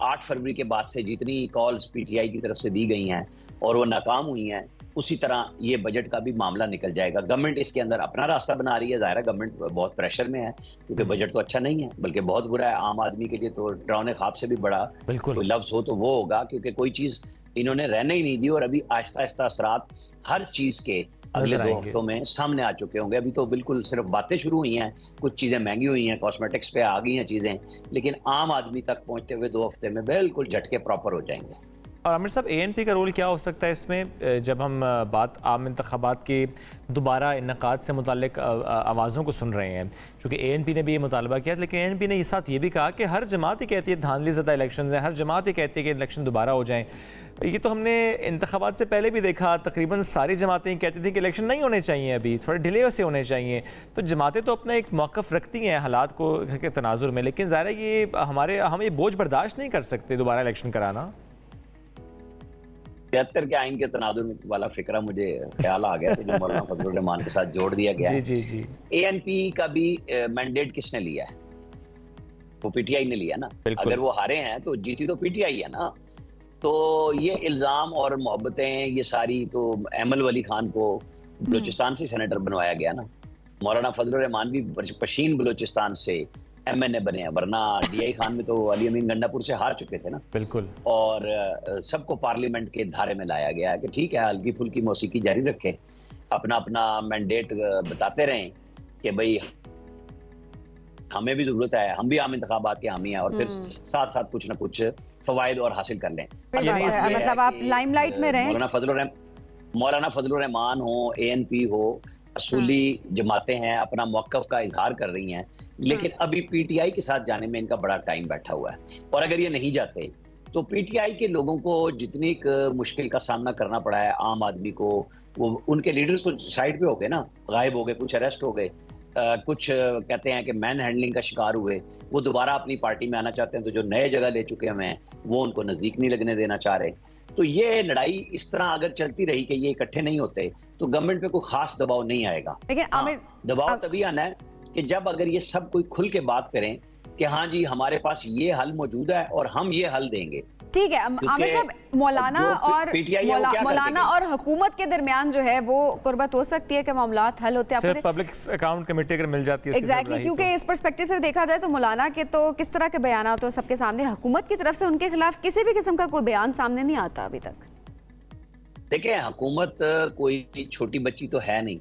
[SPEAKER 4] 8 फरवरी के बाद से जितनी कॉल्स PTI की तरफ से दी गई हैं और वो नाकाम हुई हैं, उसी तरह ये बजट का भी मामला निकल जाएगा। गवर्नमेंट इसके अंदर अपना रास्ता बना रही है, ज़ाहिर है गवर्नमेंट बहुत प्रेशर में है क्योंकि बजट तो अच्छा नहीं है बल्कि बहुत बुरा है। आम आदमी के लिए तो डरावने ख्वाब से भी बड़ा कोई लफ्ज़ हो तो वो होगा, क्योंकि कोई चीज़ इन्होंने रहने ही नहीं दी और अभी आहिस्ता आहिस्ता असरात हर चीज़ के अगले 2 हफ्तों में सामने आ चुके होंगे। अभी तो बिल्कुल सिर्फ बातें शुरू हुई हैं, कुछ चीज़ें महंगी हुई हैं, कॉस्मेटिक्स पे आ गई हैं चीज़ें, लेकिन आम आदमी तक पहुंचते हुए 2 हफ्ते में बिल्कुल झटके प्रॉपर हो जाएंगे।
[SPEAKER 2] और आमिर साहब, ANP का रोल क्या हो सकता है इसमें, जब हम बात आम इंतखाबात के दोबारा इनकाद से मुतालिक आवाज़ों को सुन रहे हैं? चूँकि ANP ने भी ये मुतालबा किया, लेकिन ANP ने इस साथ ये भी कहा कि हर जमात ही कहती है धांधली ज़दा इलेक्शन हैं, हर जमात ही कहती है कि इलेक्शन दोबारा हो जाएँ। ये तो हमने इंतखाबात से पहले भी देखा, तकरीबन सारी जमातें कहती थी कि इलेक्शन नहीं होने चाहिए, अभी थोड़े डिले से होने चाहिए। तो जमातें तो अपना एक मौक़िफ़ रखती हैं हालात को के तनाजुर में, लेकिन ज़ाहिर है ये हम ये बोझ बर्दाश्त नहीं कर सकते दोबारा इलेक्शन कराना।
[SPEAKER 4] 73 के आइन के तनाजुर वाला फिक्रा मुझे ख्याल आ गया जो मौलाना फजलुर रहमान के साथ जोड़ दिया गया।
[SPEAKER 2] जी।
[SPEAKER 4] ANP का भी मैंडेट किसने लिया है? वो PTI ने लिया ना। अगर वो हारे हैं तो जीती तो PTI है ना। तो ये इल्जाम और मोहब्बतें ये सारी तो अहमल वली खान को बलूचिस्तान से सेनेटर बनवाया गया ना। मौलाना फजलुर रहमान भी पशीन बलूचिस्तान से MNA बने हैं, वरना DI खान में तो अली अमीन गंडापुर से हार चुके थे ना।
[SPEAKER 2] बिल्कुल।
[SPEAKER 4] और सबको पार्लियामेंट के धारे में लाया गया है कि ठीक है हल्की फुल्की मौसीकी जारी रखें, अपना अपना मैंडेट बताते रहें कि भाई हमें भी जरूरत है, हम भी आम इंतखाबात के हामी हैं, और फिर साथ साथ कुछ ना कुछ फवायद और हासिल कर लें।
[SPEAKER 1] मतलब आप लाइमलाइट में रहें।
[SPEAKER 4] मौलाना फजलुर रहमान हो, ANP हो, असूली जमातें हैं, अपना मौक़िफ़ का इजहार कर रही हैं, लेकिन अभी PTI के साथ जाने में इनका बड़ा टाइम बैठा हुआ है। और अगर ये नहीं जाते तो PTI के लोगों को जितनी मुश्किल का सामना करना पड़ा है आम आदमी को, वो उनके लीडर्स तो साइड पे हो गए ना, गायब हो गए, कुछ अरेस्ट हो गए, कुछ कहते हैं कि मैन हैंडलिंग का शिकार हुए, वो दोबारा अपनी पार्टी में आना चाहते हैं, तो जो नए जगह ले चुके हैं वो उनको नज़दीक नहीं लगने देना चाह रहे। तो ये लड़ाई इस तरह अगर चलती रही कि ये इकट्ठे नहीं होते तो गवर्नमेंट पे कोई खास दबाव नहीं आएगा।
[SPEAKER 1] लेकिन
[SPEAKER 4] दबाव तभी आना है कि जब अगर ये सब कोई खुल के बात करें कि हाँ जी हमारे पास ये हल मौजूद है और हम ये हल देंगे।
[SPEAKER 1] ठीक है आमिर साहब, मौलाना और हुकूमत के दरमियान जो है वो कुर्बत हो सकती है कि मामलात हल होते हैं,
[SPEAKER 2] पब्लिक अकाउंट कमेटी अगर मिल जाती है।
[SPEAKER 1] एग्जैक्टली, क्योंकि इस पर्सपेक्टिव से देखा जाए तो मौलाना के तो किस तरह के बयान तो सबके सामने, हुकूमत की तरफ से उनके खिलाफ किसी भी किस्म का कोई बयान सामने नहीं आता अभी तक।
[SPEAKER 4] देखिए हुकूमत कोई छोटी बच्ची तो है नहीं,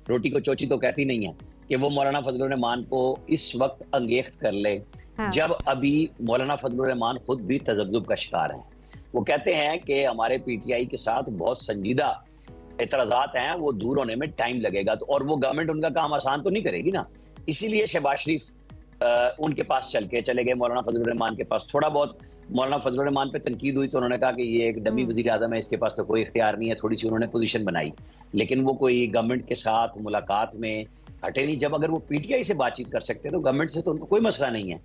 [SPEAKER 4] रोटी को चोची तो कहती नहीं है कि वो मौलाना फजलुर रहमान को इस वक्त अंगेख्त कर ले। हाँ। जब अभी मौलाना फजलुर रहमान खुद भी तजब्जुब का शिकार हैं। वो कहते हैं कि हमारे PTI के साथ बहुत संजीदा एतराज़ात हैं, वो दूर होने में टाइम लगेगा, तो और वो गवर्नमेंट उनका काम आसान तो नहीं करेगी ना। इसीलिए शहबाज शरीफ उनके पास चले गए, मौलाना फजलुर रहमान के पास। थोड़ा बहुत मौलाना फजलुर रहमान पे तनकीद हुई तो उन्होंने कहा कि ये एक डमी वज़ीर आज़म है, इसके पास तो कोई इख्तियार नहीं है, थोड़ी सी उन्होंने पोजीशन बनाई, लेकिन वो कोई गवर्नमेंट के साथ मुलाकात में हटे नहीं। जब अगर वो PTI से बातचीत कर सकते हैं तो गवर्नमेंट से तो उनको कोई मसला नहीं है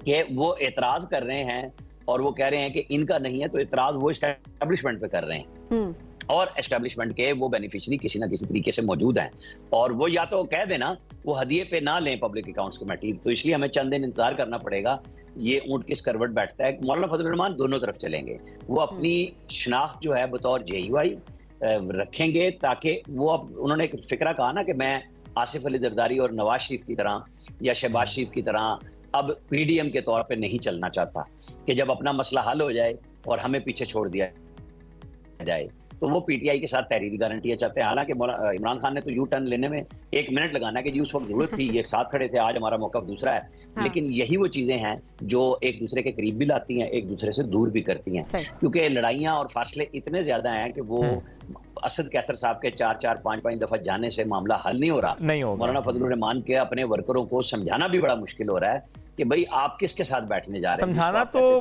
[SPEAKER 4] कि वो एतराज़ कर रहे हैं और वो कह रहे हैं कि इनका नहीं है, तो एतराज़ वो एस्टैब्लिशमेंट पे कर रहे हैं और एस्टैब्लिशमेंट के वो बेनिफिशियरी किसी ना किसी तरीके से मौजूद हैं, और वो या तो कह देना वो हदिये पे ना लें पब्लिक अकाउंट्स कमेटी, तो इसलिए हमें चंद दिन इंतजार करना पड़ेगा। ये ऊंट किस करवट बैठता है। मौलाना फजलुर रहमान दोनों तरफ चलेंगे, वो अपनी शनाख्त जो है बतौर JUI रखेंगे, ताकि वो अब उन्होंने एक फिक्रा कहा ना कि मैं आसिफ अली जरदारी और नवाज शरीफ की तरह या शहबाज शरीफ की तरह अब PDM के तौर पे नहीं चलना चाहता कि जब अपना मसला हल हो जाए और हमें पीछे छोड़ दिया जाए, तो वो PTI के साथ तहरीरी गारंटियां चाहते हैं। हालांकि इमरान खान ने तो यू टर्न लेने में 1 मिनट लगाना है कि जी उस वक्त जरूरत थी, ये साथ खड़े थे, आज हमारा मौका दूसरा है। हाँ। लेकिन यही वो चीजें हैं जो एक दूसरे के करीब भी लाती हैं, एक दूसरे से दूर भी करती हैं, क्योंकि लड़ाइयां और फासले इतने ज्यादा हैं कि वो असद कैसर साहब के 4-4, 5-5 दफा जाने से मामला हल नहीं हो रहा। मौलाना फजलुर रहमान के अपने वर्करों को समझाना भी बड़ा मुश्किल हो रहा है कि भाई आप किसके साथ बैठने जा रहे हैं।
[SPEAKER 2] समझाना तो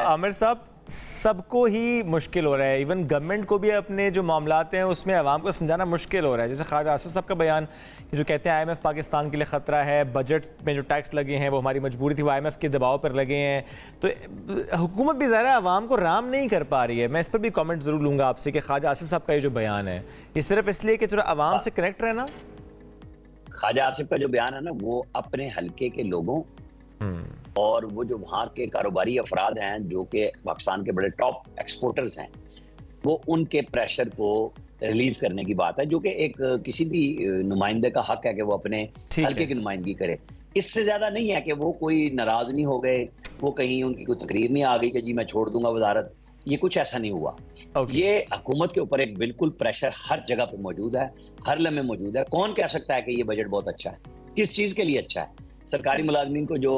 [SPEAKER 2] आमिर साहब सबको ही मुश्किल हो रहा है, इवन गवर्नमेंट को भी अपने जो मामलात हैं उसमें आवाम को समझाना मुश्किल हो रहा है। जैसे ख्वाजा आसिफ साहब का बयान जो कहते हैं IMF पाकिस्तान के लिए ख़तरा है, बजट में जो टैक्स लगे हैं वो हमारी मजबूरी थी, वो IMF के दबाव पर लगे हैं, तो हुकूमत भी ज़रा आवाम को राम नहीं कर पा रही है। मैं इस पर भी कमेंट ज़रूर लूँगा आपसे कि ख्वाजा आसिफ साहब का ये जो बयान है ये सिर्फ इसलिए कि जो आवाम से कनेक्ट रहना।
[SPEAKER 4] ख्वाजा आसिफ का जो बयान है ना वो अपने हल्के के लोगों और वो जो वहाँ के कारोबारी अफराद हैं जो कि पाकिस्तान के बड़े टॉप एक्सपोर्टर्स हैं, वो उनके प्रेशर को रिलीज करने की बात है, जो कि एक किसी भी नुमाइंदे का हक है कि वो अपने हल्के की नुमाइंदगी करे। इससे ज्यादा नहीं है कि वो कोई नाराज नहीं हो गए, वो कहीं उनकी कोई तकरीर नहीं आ गई कि जी मैं छोड़ दूंगा वजारत, ये कुछ ऐसा नहीं हुआ। ये हुकूमत के ऊपर एक बिल्कुल प्रेशर हर जगह पे मौजूद है, हर लम्हे मौजूद है। कौन कह सकता है कि ये बजट बहुत अच्छा है? किस चीज के लिए अच्छा है? सरकारी मुलाजमीन को जो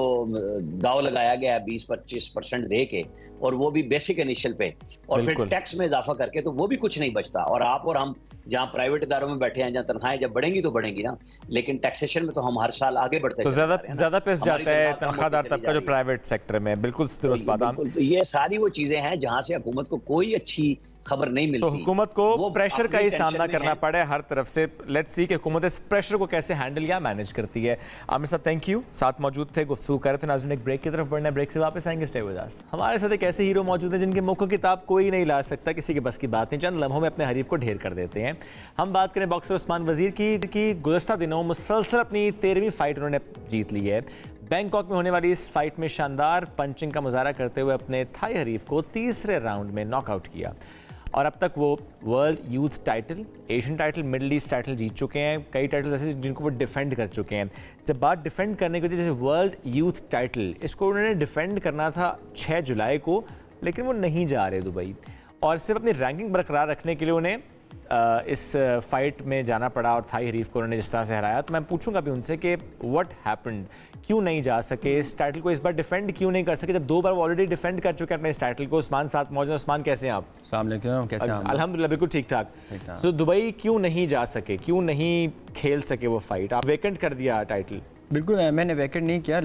[SPEAKER 4] दाव लगाया गया है 20-25% दे के, और वो भी बेसिक इनिशियल पे, और फिर टैक्स में इजाफा करके, तो वो भी कुछ नहीं बचता। और आप और हम जहाँ प्राइवेट इदारों में बैठे हैं, जहाँ तनख्वाहें जब बढ़ेंगी तो बढ़ेंगी ना, लेकिन टैक्सेशन में तो हम हर साल आगे बढ़ते हैं।
[SPEAKER 2] तो ज्यादा पैसा जाता है तनख्वाहदार तबका जो प्राइवेट सेक्टर में। बिल्कुल दुरुस्त बात।
[SPEAKER 4] तो ये सारी वो चीजें हैं जहाँ से हुकूमत को कोई अच्छी खबर नहीं मिलती।
[SPEAKER 2] तो हुकूमत को प्रेशर का ही सामना करना पड़े हर तरफ से। लेट्स सी कि हुकूमत इस प्रेशर को कैसे हैंडल या मैनेज करती है। आमिर साहब थैंक यू, साथ मौजूद थे, गुफ्तगू कर रहे थे। नाज़रीन एक ब्रेक की तरफ बढ़ना है, ब्रेक से वापस आएंगे, स्टे विद अस। हमारे साथ एक ऐसे हीरो मौजूद है जिनके मुख की किताब कोई नहीं ला सकता, किसी के बस की बात नहीं, चंद लम्हों में अपने हरीफ को ढेर कर देते हैं। हम बात करें बॉक्सर उस्मान वजीर की गुज़श्ता दिनों मुसलसल अपनी 13वीं फाइट उन्होंने जीत ली है। बैंकॉक में होने वाली इस फाइट में शानदार पंचिंग का मुजाहरा करते हुए अपने थाई हरीफ को तीसरे राउंड में नॉकआउट किया, और अब तक वो world youth title, Asian title, Middle East title जीत चुके हैं। कई टाइटल ऐसे जिनको वो डिफेंड कर चुके हैं। जब बात डिफेंड करने की होती है, जैसे वर्ल्ड यूथ टाइटल, इसको उन्होंने डिफेंड करना था 6 जुलाई को, लेकिन वो नहीं जा रहे दुबई, और सिर्फ अपनी रैंकिंग बरकरार रखने के लिए उन्हें इस फाइट में जाना पड़ा, और थाई हरीफ को उन्होंने जिस तरह से हराया। तो मैं पूछूंगा अभी उनसे कि व्हाट हैपेंड, क्यों नहीं जा सके इस टाइटल को, इस बार डिफेंड क्यों नहीं कर सके, जब 2 बार वो ऑलरेडी डिफेंड कर चुके हैं अपने इस टाइटल को। उस्मान साथ मौजूद। उस्मान कैसे हैं आप?
[SPEAKER 5] अस्सलाम वालेकुम, कैसे हैं आप?
[SPEAKER 2] अल्हम्दुलिल्लाह बिल्कुल ठीक ठाक। तो दुबई क्यों नहीं जा सके, क्यों नहीं खेल सके वो फाइट? आप वेकेंट कर दिया टाइटल।
[SPEAKER 5] बिल्कुल मैंने वैकेंट नहीं किया,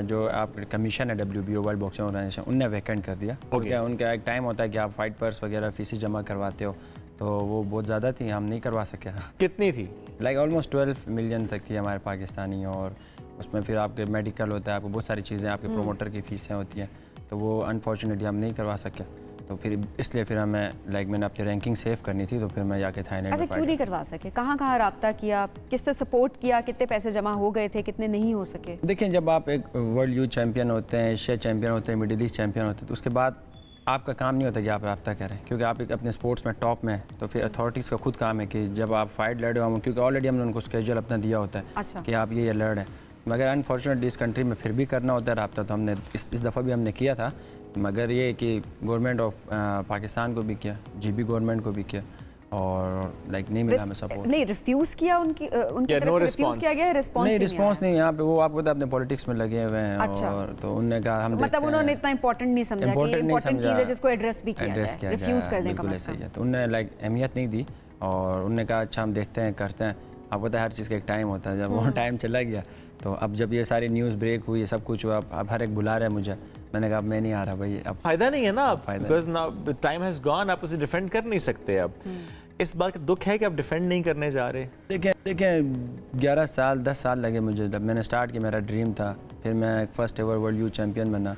[SPEAKER 5] जो आप कमीशन है WBO वर्ल्ड बॉक्सिंग ऑर्गेनाइजेशन, उनने वैकेंट कर दिया। उनका एक टाइम होता है कि आप फाइट पर्स वगैरह फीसें जमा करवाते हो, तो वो बहुत ज़्यादा थी, हम नहीं करवा सके।
[SPEAKER 2] कितनी थी?
[SPEAKER 5] ऑलमोस्ट 12 मिलियन तक थी हमारे पाकिस्तानी, और उसमें फिर आपके मेडिकल होता है, आपको बहुत सारी चीज़ें, आपके प्रोमोटर की फ़ीसें होती हैं, तो वो अनफॉर्चुनेटली हम नहीं करवा सके। तो फिर इसलिए फिर हमें मैंने अपनी रैंकिंग सेव करनी थी, तो फिर मैं जाके थाईलैंड में।
[SPEAKER 1] क्यों नहीं करवा सके? कहाँ राब्ता किया, किससे सपोर्ट किया, कितने पैसे जमा हो गए थे, कितने नहीं हो सके?
[SPEAKER 5] देखिए, जब आप एक वर्ल्ड यूथ चैम्पियन होते हैं, एशिया चैम्पियन होते हैं, मिडिल ईस्ट चैम्पियन होते हैं, तो उसके बाद आपका काम नहीं होता कि आप रब्ता करें, क्योंकि आप एक अपने स्पोर्ट्स में टॉप में, तो फिर अथॉरिटीज़ का खुद काम है कि जब आप फाइट लड़े हो, क्योंकि ऑलरेडी हमने उनको स्केड्यूल अपना दिया होता है।
[SPEAKER 1] अच्छा।
[SPEAKER 5] कि आप ये लड़ रहे हैं, मगर अनफॉर्चुनेटली इस कंट्री में फिर भी करना होता है रब्ता, तो हमने इस दफ़ा भी हमने किया था, मगर ये कि गवर्नमेंट ऑफ पाकिस्तान को भी किया, GB गवर्नमेंट को भी किया, और नहीं मिला हमें सपोर्ट।
[SPEAKER 1] नहीं, रिफ्यूज़ किया, उनकी तरफ रिफ्यूज़ किया गया,
[SPEAKER 5] रिस्पांस नहीं। यहाँ पे वो आपको पता अपने पॉलिटिक्स में लगे हुए हैं।
[SPEAKER 1] अच्छा।
[SPEAKER 5] और तो उन्होंने कहा हम
[SPEAKER 1] मतलब उन्होंने इतना इंपॉर्टेंट नहीं समझा कि इंपॉर्टेंट चीज़ है जिसको एड्रेस भी किया जाए, रिफ्यूज़ कर दें।
[SPEAKER 5] बिल्कुल ऐसे ही है, तो उन्होंने अहमियत नहीं दी, और उन्होंने कहा अच्छा हम देखते हैं, करते हैं। आपको पता है हर चीज़ का एक टाइम होता है, जब वो टाइम चला गया, तो अब जब ये सारी न्यूज़ ब्रेक हुई, सब कुछ हुआ, अब हर एक बुला रहा है मुझे, मैंने कहा अब मैं नहीं आ रहा भाई, अब
[SPEAKER 2] फायदा नहीं है ना, because now time has gone, आप उसे डिफेंड कर नहीं सकते। अब इस बात का दुख है कि आप डिफेंड नहीं करने जा रहे।
[SPEAKER 5] देखिए 11 साल 10 साल लगे मुझे, जब मैंने स्टार्ट किया मेरा ड्रीम था, फिर मैं एक first ever world youth champion बना।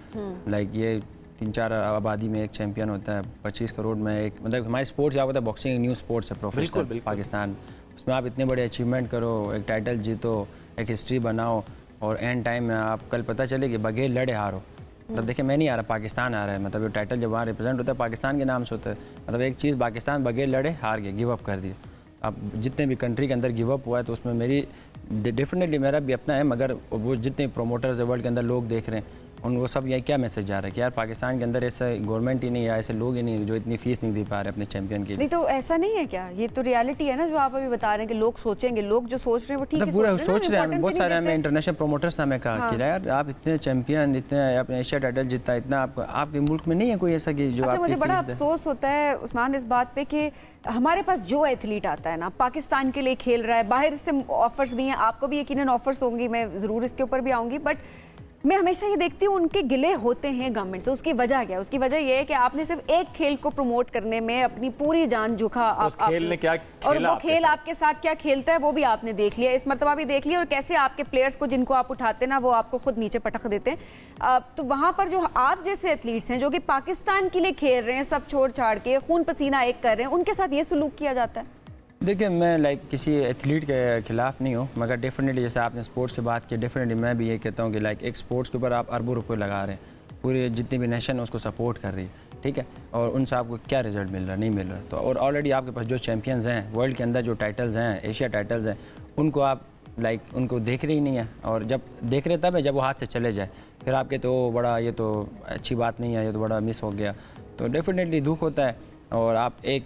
[SPEAKER 5] ये 3-4 आबादी में एक चैम्पियन होता है, 25 करोड़ में एक, मतलब हमारी स्पोर्ट्स क्या होता है, बॉक्सिंग न्यू स्पोर्ट्स है प्रोफेशनल पाकिस्तान, उसमें आप इतने बड़े अचीवमेंट करो, एक टाइटल जीतो, एक हिस्ट्री बनाओ, और एंड टाइम में आप कल पता चले कि बगैर लड़े हारो। मतलब देखिए मैं नहीं आ रहा, पाकिस्तान आ रहा है, मतलब ये टाइटल जब वहाँ रिप्रेजेंट होता है पाकिस्तान के नाम से होता है, मतलब एक चीज़ पाकिस्तान बगैर लड़े हार गया, गिव अप कर दिया। अब जितने भी कंट्री के अंदर गिव अप हुआ है, तो उसमें मेरी डेफिनेटली मेरा भी अपना है, मगर वो जितने प्रोमोटर्स है वर्ल्ड के अंदर लोग देख रहे हैं, उनको सब यही क्या मैसेज जा रहा है कि यार पाकिस्तान के अंदर ऐसा गवर्नमेंट ही नहीं है, ऐसे लोग ही नहीं जो इतनी फीस नहीं दे पा रहे अपने चैंपियन के लिए।
[SPEAKER 1] नहीं तो ऐसा नहीं है क्या? ये तो रियलिटी है ना जो आप अभी बता रहे हैं कि लोग सोचेंगे, लोग जो सोच रहे हैं वो ठीक है,
[SPEAKER 5] पूरा सोच रहे हैं। बहुत सारे हमें इंटरनेशनल प्रोमोटर्स ने हमें कहा कि यार आप इतने चैंपियन, इतने आपने एशिया टाइटल जीता, इतना आपके मुल्क में नहीं है कोई ऐसा कि जो।
[SPEAKER 1] अच्छा, मुझे बड़ा अफसोस होता है उस्मान इस बात पे कि हमारे पास जो एथलीट आता है ना, पाकिस्तान के लिए खेल रहा है, बाहर से ऑफर्स भी हैं, आपको भी यकीनन ऑफर्स होंगी, मैं ज़रूर इसके ऊपर भी आऊँगी, बट मैं हमेशा ये देखती हूँ उनके गिले होते हैं गवर्नमेंट से। उसकी वजह क्या है? उसकी वजह ये है कि आपने सिर्फ एक खेल को प्रमोट करने में अपनी पूरी जान झोंका,
[SPEAKER 2] खेल ने क्या खेला,
[SPEAKER 1] और वो खेल आपके साथ क्या खेलता है वो भी आपने देख लिया, इस मरतबा भी देख लिया, और कैसे आपके प्लेयर्स को जिनको आप उठाते ना वो आपको खुद नीचे पटक देते हैं। तो वहाँ पर जो आप जैसे एथलीट्स हैं जो कि पाकिस्तान के लिए खेल रहे हैं, सब छोड़ छाड़ के खून पसीना एक कर रहे हैं, उनके साथ ये सलूक किया जाता है।
[SPEAKER 5] देखिए मैं किसी एथलीट के खिलाफ नहीं हूँ, मगर डेफिनेटली जैसे आपने स्पोर्ट्स की बात की, डेफिनेटली मैं भी ये कहता हूँ कि एक स्पोर्ट्स के ऊपर आप अरबों रुपए लगा रहे हैं, पूरे जितनी भी नेशन है उसको सपोर्ट कर रही है, ठीक है, और उनसे आपको क्या रिजल्ट मिल रहा नहीं मिल रहा। तो और ऑलरेडी आपके पास जो चैम्पियंस हैं वर्ल्ड के अंदर, जो टाइटल्स हैं, एशिया टाइटल्स हैं, उनको आप उनको देख रहे ही नहीं है, और जब देख रहे तब है जब वो हाथ से चले जाए, फिर आपके तो बड़ा ये तो अच्छी बात नहीं है, ये तो बड़ा मिस हो गया, तो डेफिनेटली दुख होता है। और आप एक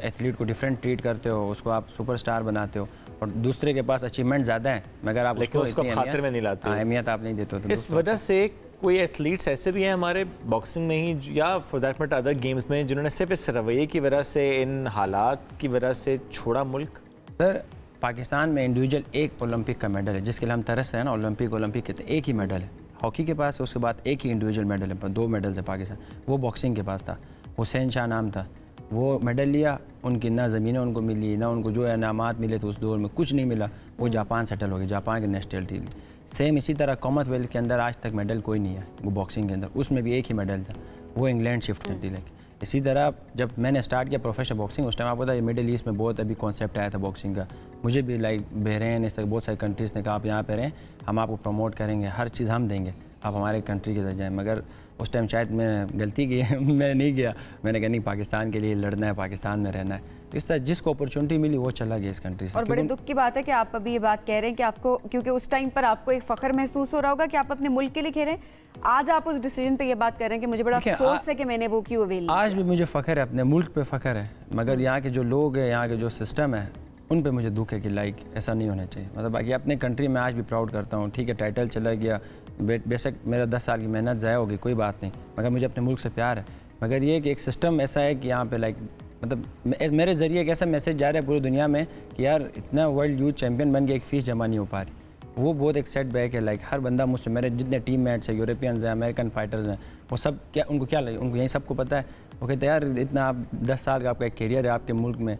[SPEAKER 5] एथलीट को डिफरेंट ट्रीट करते हो, उसको आप सुपरस्टार बनाते हो, और दूसरे के पास अचीवमेंट ज़्यादा है मगर आप उसको
[SPEAKER 2] खातिर में नहीं लाते,
[SPEAKER 5] अहमियत आप नहीं देते हो। तो
[SPEAKER 2] इस वजह से कोई एथलीट्स ऐसे भी हैं हमारे बॉक्सिंग में ही या for that matter other games में जिन्होंने सिर्फ इस रवैये की वजह से, इन हालात की वजह से छोड़ा मुल्क?
[SPEAKER 5] सर पाकिस्तान में इंडिविजुअल एक ओलंपिक का मेडल है, जिसके लिए हम तरस रहे हैं ना, ओलंपिक कहते हैं, एक ही मेडल है। हॉकी के पास उसके बाद एक ही इंडिविजुअल मेडल है, 2 मेडल्स है पाकिस्तान, वो बॉक्सिंग के पास था, हुसैन शाह नाम था, वो मेडल लिया, उनकी ना ज़मीनें उनको मिली, ना उनको जो इनामात मिले थे उस दौर में कुछ नहीं मिला, वो जापान सेटल हो गई, जापान की नेशनलिटी ली। सेम इसी तरह कॉमनवेल्थ के अंदर आज तक मेडल कोई नहीं है, वो बॉक्सिंग के अंदर, उसमें भी एक ही मेडल था, वो इंग्लैंड शिफ्ट कर दी। लेकिन इसी तरह जब मैंने स्टार्ट किया प्रोफेशनल बॉक्सिंग, उस टाइम आपको पता है मिडिल ईस्ट में बहुत अभी कॉन्सेप्ट आया था बॉक्सिंग का, मुझे भी बहरीन इस तरह बहुत सारी कंट्रीज़ ने कहा आप यहाँ पे रहें, हम आपको प्रमोट करेंगे, हर चीज़ हम देंगे, आप हमारे कंट्री के तरफ जाएँ। मगर उस टाइम शायद मैं गलती की मैं नहीं गया, मैंने कहा नहीं पाकिस्तान के लिए लड़ना है, पाकिस्तान में रहना है, तो इस तरह जिसको अपॉर्चुनिटी मिली वो चला गया इस कंट्री से।
[SPEAKER 1] और बड़े दुख की बात है कि आप अभी ये बात कह रहे हैं कि आपको, क्योंकि उस टाइम पर आपको एक फ़ख्र महसूस हो रहा होगा कि आप अपने मुल्क के लिए खेल रहे हैं, आज आप उस डिसीजन पे ये बात कर रहे हैं कि मुझे बड़ा अफसोस है कि मैंने वो क्यों अवेल।
[SPEAKER 5] आज भी मुझे फ़ख्र है, अपने मुल्क पे फ़ख्र है, मगर यहाँ के जो लोग हैं, यहाँ के जो सिस्टम है, उन पे मुझे दुख है कि ऐसा नहीं होना चाहिए। मतलब बाकी अपने कंट्री में आज भी प्राउड करता हूँ, ठीक है टाइटल चला गया, बेशक मेरा 10 साल की मेहनत ज़ाया होगी, कोई बात नहीं, मगर मुझे अपने मुल्क से प्यार है। मगर ये कि एक सिस्टम ऐसा है कि यहाँ पे मतलब मेरे ज़रिए एक ऐसा मैसेज जा रहा है पूरी दुनिया में कि यार इतना वर्ल्ड यूथ चैम्पियन बन के एक फ़ीस जमा नहीं हो पा रही, वो बहुत एक सेट बैक है। हर बंदा मुझसे, मेरे जितने टीम मेट्स हैं, यूरोपियंस हैं, अमेरिकन फाइटर्स हैं, वो सब उनको क्या लगे, उनको यही सबको पता है, वो कहते हैं यार इतना आप 10 साल का आपका एक कैरियर है आपके मुल्क में,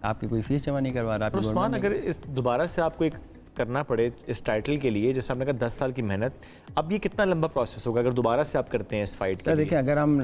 [SPEAKER 5] आपकी कोई फीस जमा नहीं करवा रहा।
[SPEAKER 2] उस्मान अगर इस दोबारा से आपको एक करना पड़े इस टाइटल के लिए, जैसे आपने कहा 10 साल की मेहनत, अब ये कितना लंबा प्रोसेस होगा अगर दोबारा से आप करते हैं इस फाइट के लिए?
[SPEAKER 5] देखिए अगर हम